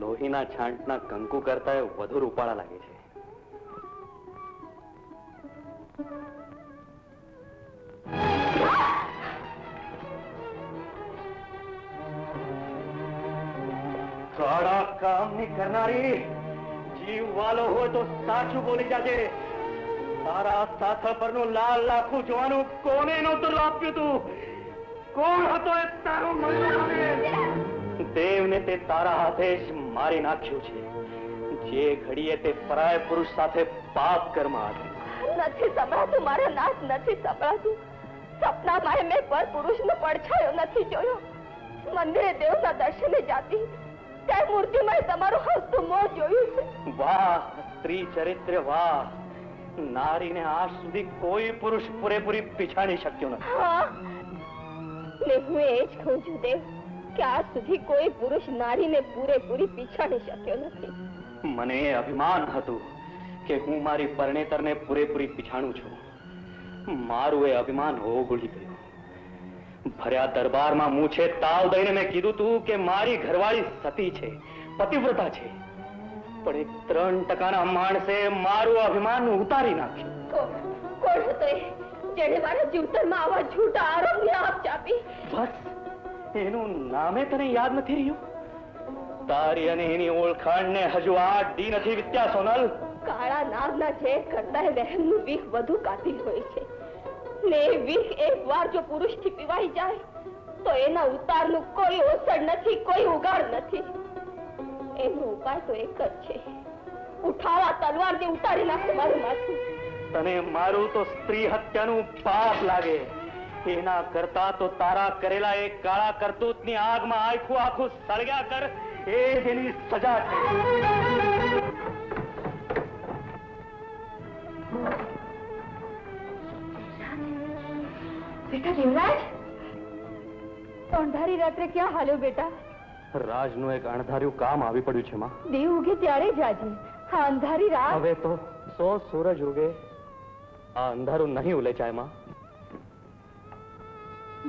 લોહીના છાંટના કંકુ કરતા વધુ રૂપાળા લાગે છે. કાળા કામની કરનારી, જીવ વાલો હોય તો સાચું બોલી જાજે. તારા સાથળ પરનું લાલ લાખું જોવાનું કોને નહોતું આપ્યું તું? કોણ હતો એ તારો મનનો દેવને તે તારા હાથે જ મારી નાખ્યું છે. જે ઘડીએ તે પરાય પુરુષ સાથે પાપ કર્મ આદર્યું. નથી સંભળાતું મારા નાથ, નથી સંભળાતું. સપનામાં મેં પર પુરુષનો પડછાયો નથી જોયો. મંદિરે દેવના દર્શને જાતી ત્યાં મૂર્તિમાં તમારું હસતું મોં જોયું છે. વાહ સ્ત્રી ચરિત્ર, વાહ! નારીને આજ સુધી કોઈ પુરુષ પૂરેપૂરી પીછાણી શક્યો નથી. હા, ને હું એ જ કહું છું દેવ કે આજ સુધી કોઈ પુરુષ નારીને પૂરેપૂરી પીછાણી શક્યો નથી. મને એ અભિમાન હતું કે હું મારી પરણેતરને પૂરેપૂરી પીછાણું છું. મારું એ અભિમાન ઓગળી ગયું. ભર્યા દરબારમાં મૂછે તાવ દઈને મેં કીધું તું કે મારી ઘરવાળી સતી છે, પતિવ્રતા છે. પણ એક 3% માણસે મારું અભિમાન ઉતારી નાખ્યું. કોણ હતો એ જેણે મારા જીવતરમાં આવા જૂઠા આરોપની આપ ચાપી? બસ એનું નામે તને યાદ નથી રહ્યું? તારી અને એની ઓળખાણને હજુ 8 દી નથી વીત્યા સોનલ. કાળા નાગના ઝેર કરતા વહેમનું વિખ વધુ કાતિલ હોય છે. ને એ વિખ એકવાર જો પુરુષથી પીવાઈ જાય તો એના ઉતારનું કોઈ ઓસડ નથી, કોઈ ઉગાડ નથી. એનો ઉપાય તો એક જ છે, ઉઠાવા તલવારથી ઉતારી નાખે મારું માથું. તને મારું તો સ્ત્રી હત્યાનું પાપ લાગે. એના કરતા તો તારા કરેલા એ કાળા કરતૂતની આગમાં આખું આખું સળગ્યા કર, એ જ એની સજા છે. બેટા દેવરાજ, અંધારી રાત્રે ક્યાં હાલ્યો બેટા? રાજનું એક અણધાર્યું કામ આવી પડ્યું છે માં. દેવ ઉગે ત્યારે જાજે. હા, અંધારી રાત. હવે તો 100 સૂરજ ઉગે, આ અંધારું નહીં ઉલેચાય માં.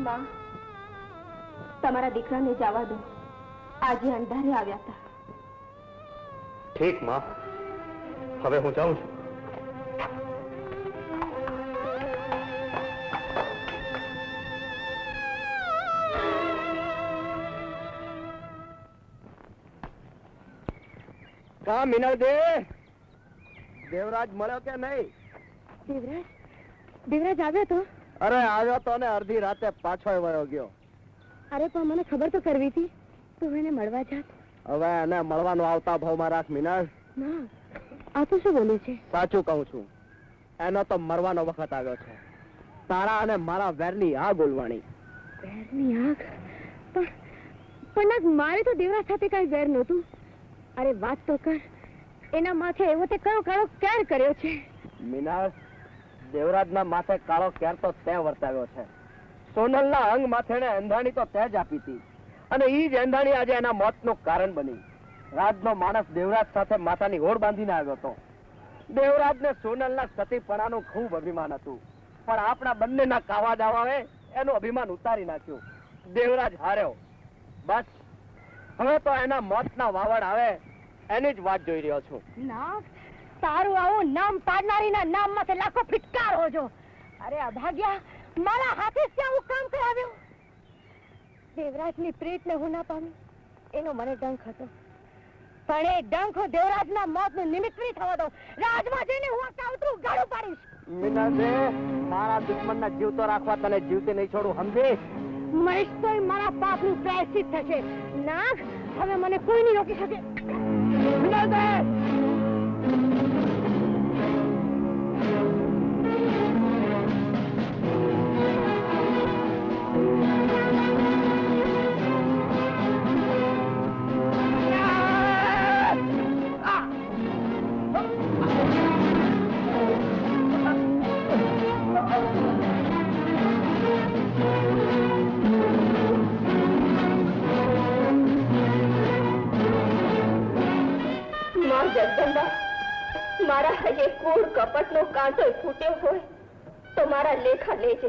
માં, તમારા દીકરાને જવા દો. આજે અંધારે આવ્યા હતા. ઠીક માં, હવે હું જાઉં છું. કા મિનળ દે, દેવરાજ મળ્યો કે નહીં? દેવરાજ, દેવરાજ આવ્યો તો? અરે આવ્યો તો ને અડધી રાતે પાછો વયો ગયો. અરે પણ મને ખબર તો કરવી હતી, તું એને મળવા જાત. હવે એને મળવાનું આવતા ભાવમાં રાખ મિનળ. ના, આ તો શું બોલું છે? સાચું કહું છું, એનો તો મરવાનો વખત આવ્યો છે. તારા અને મારા વેરની આગ ઓલવાણી. વેરની આગ? પણ મારે તો દેવરાજ સાથે કઈ વેર નહોતું. અરે વાત તો કર, એના માથે એવો તે કયો કાળો કેર કર્યો છે? મિનળ, દેવરાજના માથે કાળો કેર તો તે વર્તાવ્યો છે. સોનલના અંગ માથેને અંધાણી તો તે જ આપી હતી, અને ઈ જ અંધાણી આજે એના મોતનું કારણ બની. રાજનો માણસ દેવરાજ સાથે માથાની ઓળ બાંધીને આવ્યો હતો. દેવરાજને સોનલના સતીપણાનું ખૂબ અભિમાન હતું, પણ આપણા બંનેના કાવા દાવાએ એનું અભિમાન ઉતારી નાખ્યું. દેવરાજ હાર્યો બસ હવે તો એના મોતના વાવડ આવે એની જ વાત જોઈ રહ્યો છું. નાગ, તારું આવું નામ પાડનારીના નામમાંથી લાખો ફિટકાર હોજો. અરે અભાગ્યા, મારા હાથે જ આવું કામ કરાવ્યું. દેવરાજની પ્રીતને હું ના પામી એનો મને ડંખ હતો, પણ એ ડંખ હું દેવરાજના મોતનું નિમિત્ત નહીં થવા દઉં. રાજમાં જઈને હું આ કાવતરું ગાળું પાડીશ. મીનાબે, મારા દુશ્મનના જીવ તો રાખવા તને જીવતે નહીં છોડું, સમજી? મરીશ તોય મારા પાપનું પ્રાયશ્ચિત થશે. નાગ, હવે મને કોઈ નહીં રોકી શકે. મીનાબે! જગદંબા, મારા હજે કૂડ કપટનો કાંટો ફૂટ્યો હોય તો મારા લેખા લેજે.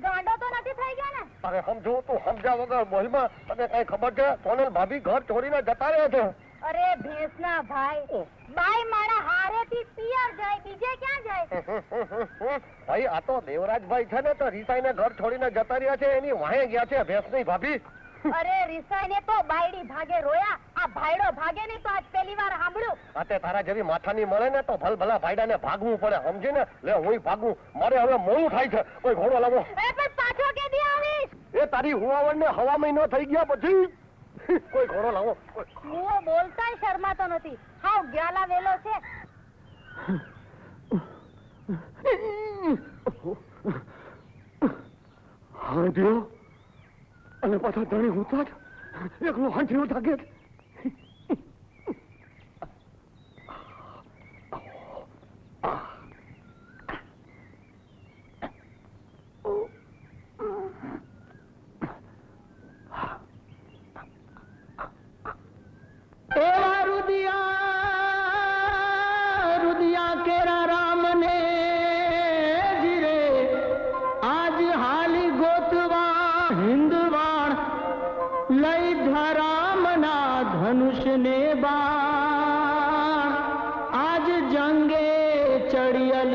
ગાંડો તો નથી થઈ ગયો ને? અરે સમજો, તું સમજ્યા વગર બોલમાં તને કઈ ખબર છે? સોનલ ભાભી ઘર છોડીને જતા રહ્યા છે. અરે ભેંસના ભાઈ, બાઈ મારા હારેથી પિયર જાય, બીજે ક્યાં જાય? ભાઈ, આ તો દેવરાજભાઈ છે ને, તો રીસાઈને ઘર છોડીને જતા રહ્યા છે, એની વાહે ગયા છે ભેંસની ભાભી. અરે રિસાઈને તો બાયડી ભાગે રોયા, આ ભાઈડો ભાગે નહીં તો આજ પહેલી વાર સાંભળ્યું. આતે તારા જેવી માથાની મળે ને તો ભલભલા ભાઈડાને ભાગવું પડે, સમજી ને? લે હું ભાગું, મારે હવે મોડું થાય છે. કોઈ ઘોડો લાવો. પણ પાછો કેદી આવીશ? એ તારી હુવાવણને હવા મહિનો થઈ ગયા પછી કોઈ ઘોડો લાવો. હું બોલતાય શરમાતો નથી, હાવ ગ્યાલા વેલો છે. હા દિયો, અને પાછા ધણી હોતા જ એકલો હાંઠીઓ થાકે. એવા રુદિયા કેરા રામને જીરે આજ હાલી ગોતવા હિંદવાણ લઈ ધરામના ધનુષને બાણ આજ જંગે ચડિયલ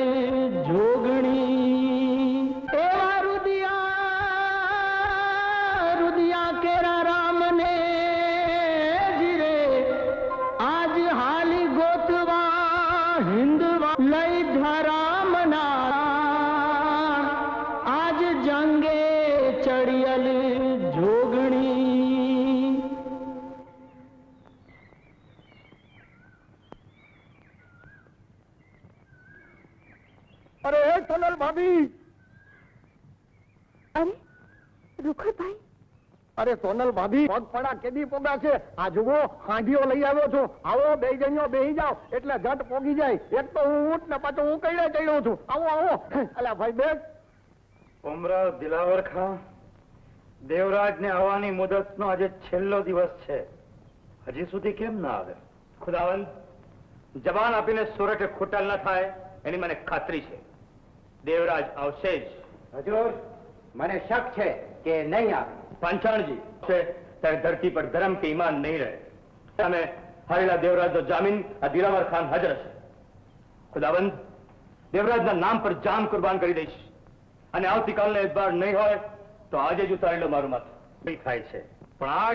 જોગણી. એવા રુદિયા કેરા રામને જીરે આજ હાલી ગોતવા હિંદવા લઈ ધરામના આજ જંગે ચડિયલ જોગણી. અરે એ સોનલ ભાભી! અરે રૂખડભાઈ, અરે સોનલ ભાભી, પગપડા કેદી પોગા છે? આ જુઓ, હાંડીઓ લઈ આવ્યો છું. આવો, બે જણીઓ બેહી જાઓ એટલે ઝટ પોગી જાય. એક તો હું ઊંટ ને પાછો હું કઈ ચડ્યો છું. આવો આવો. અલ્યા ભાઈ બેસ. ઉમરાવ દિલાવર ખાન, દેવરાજને આવવાની મુદતનો આજે છેલ્લો દિવસ છે. હજી સુધી કેમ ના આવે? ખુદાવંદ, જબાન આપીને સુરતે ખૂટલ ન થાય એની મને ખાતરી છે. દેવરાજ આવશે જ. હજુર, મને શક છે કે નહીં આવે. પાંચાણજી છે ત્યારે ધરતી પર ધર્મ કે ઈમાન નહીં રહે. તમે હારેલા દેવરાજનો જામીન આ દિલાવર ખાન હાજર છે. ખુદાવંદ, દેવરાજના નામ પર જાન કુરબાન કરી દઈશ, અને આવતીકાલનો એતબાર નહીં હોય તો આજે જ ઉતારી લો મારું માથું. કઈ થાય છે પણ આ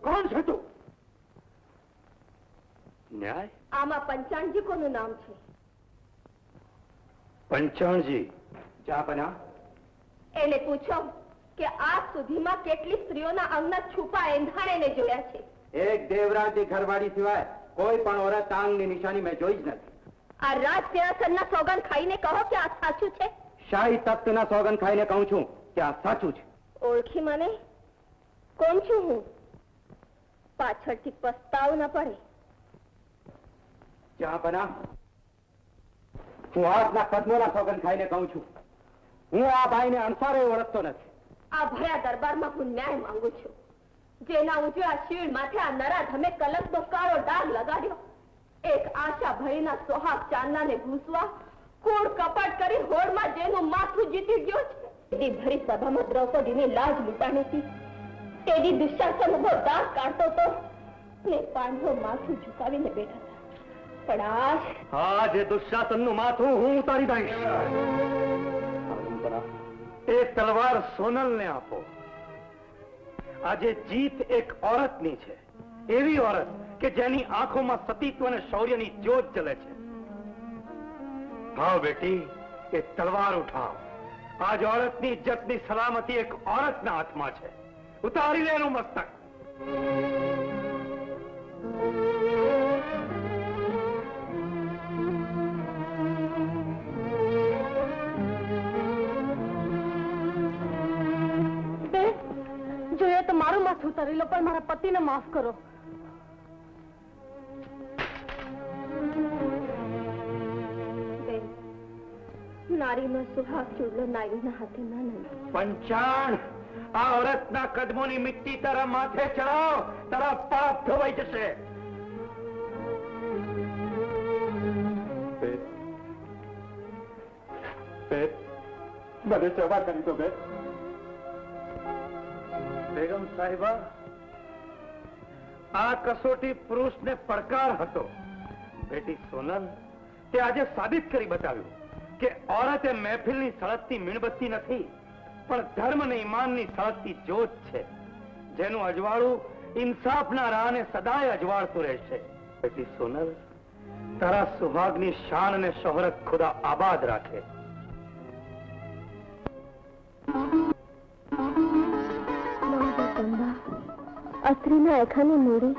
કોણ છે તું? ન્યાય? આમાં પંચાણજી કોનું નામ છે? પંચાણજી. જાપના, એને પૂછો કે આજ સુધીમાં કેટલી સ્ત્રીઓના અંગના છુપા એંધાણેને જોયા છે. એક દેવરાજની ઘરવાળી સિવાય કોઈ પણ ઓરત આંગની નિશાની મેં જોઈ જ નથી. આ રાજ સિંહાસનના સોગંદ ખાઈને કહો કે આ સાચું છે. શાહી તખ્તના સોગંદ ખાઈને કહું છું કે આ સાચું છે. ઓળખી મને? કોણ છું હું? પાછળથી પસ્તાવ ન પડે. જાપના, હું આજના કદમોના સોગંદ ખાઈને કહું છું, હું આ ભાઈને અણસારે ઓળખતો નથી. આ ભયા દરબારમાં હું ન્યાય માંગુ છું. જેના ઉજળા શીળ માથે આ નરાધમે કલંકનો કાળો ડાઘ લગાડ્યો. એક આશા ભરીના સોહાગ ચાંદલાને ભૂસવા કૂડ કપટ કરી હોડમાં જેનું માથું જીતી ગયો છે. તેની ભરી સભામાં દ્રૌપદીની લાજ લૂંટાણીથી તેની દુશાસન ઉભો દાંત કાઢતો તો ને પાંડવો માથું ઝુકાવીને બેઠા હતા. પણ આજ જે દુશાસનનું માથું હું ઉતારી દઈશ. એ તલવાર સોનલને આપો. આજે જીત એક ઓરતની છે, એવી ઓરત કે જેની આંખોમાં સતીત્વ અને શૌર્યની જ્યોત જલે છે. હા બેટી, એ તલવાર ઉઠાવ. આજ ઓરતની ઇજ્જતની સલામતી એક ઓરતના હાથમાં છે. ઉતારી લે એનું મસ્તક. જોઈએ તો મારું માથું ઉતારી લો, પણ મારા પતિને માફ કરો. નારીનો સુહાગ ચૂડલો નારીના હાથે ના નંદે. પંચાણ, આ ઓરતના કદમોની મિટ્ટી તારા માથે ચડાવ, તારા પાપ ધોવાઈ જશે. મને સેવા કરી દો બેન. બેગમ સાહેબા, આ કસોટી પુરુષને પડકાર હતો. બેટી સોનલ, તે આજે સાબિત કરી બતાવ્યું કે ઓરત એ મહેફિલની સળગતી મીણબત્તી નથી, પણ ધર્મ અને ઈમાનની સળગતી જ્યોત છે, જેનું અજવાળું ઇન્સાફના રાહને સદાય અજવાળતું રહેશે. બેટી સોનલ, તારા સુહાગની શાન અને શોહરત ખુદા આબાદ રાખે. અસ્ત્રીના એખાની મૂડી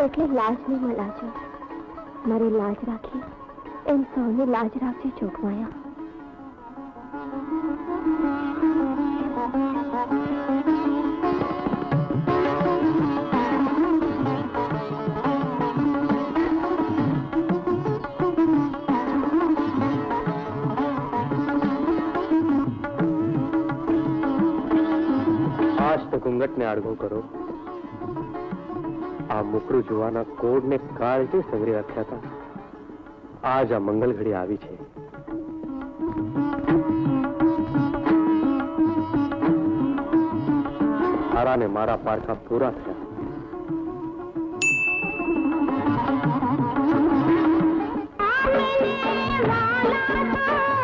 એટલે લાજની મલાજો. મારી લાજ રાખી એમ સૌની લાજ રાખજે જોગમાયા. આજ તો ઘૂંઘટને આડઘો કરો. આ મુકરું જોવાના કોડને કાળથી સંગ્રહ રાખ્યા હતા. આજ આ મંગલ ઘડી આવી છે. તારા ને મારા પારખા પૂરા થયા. વાલા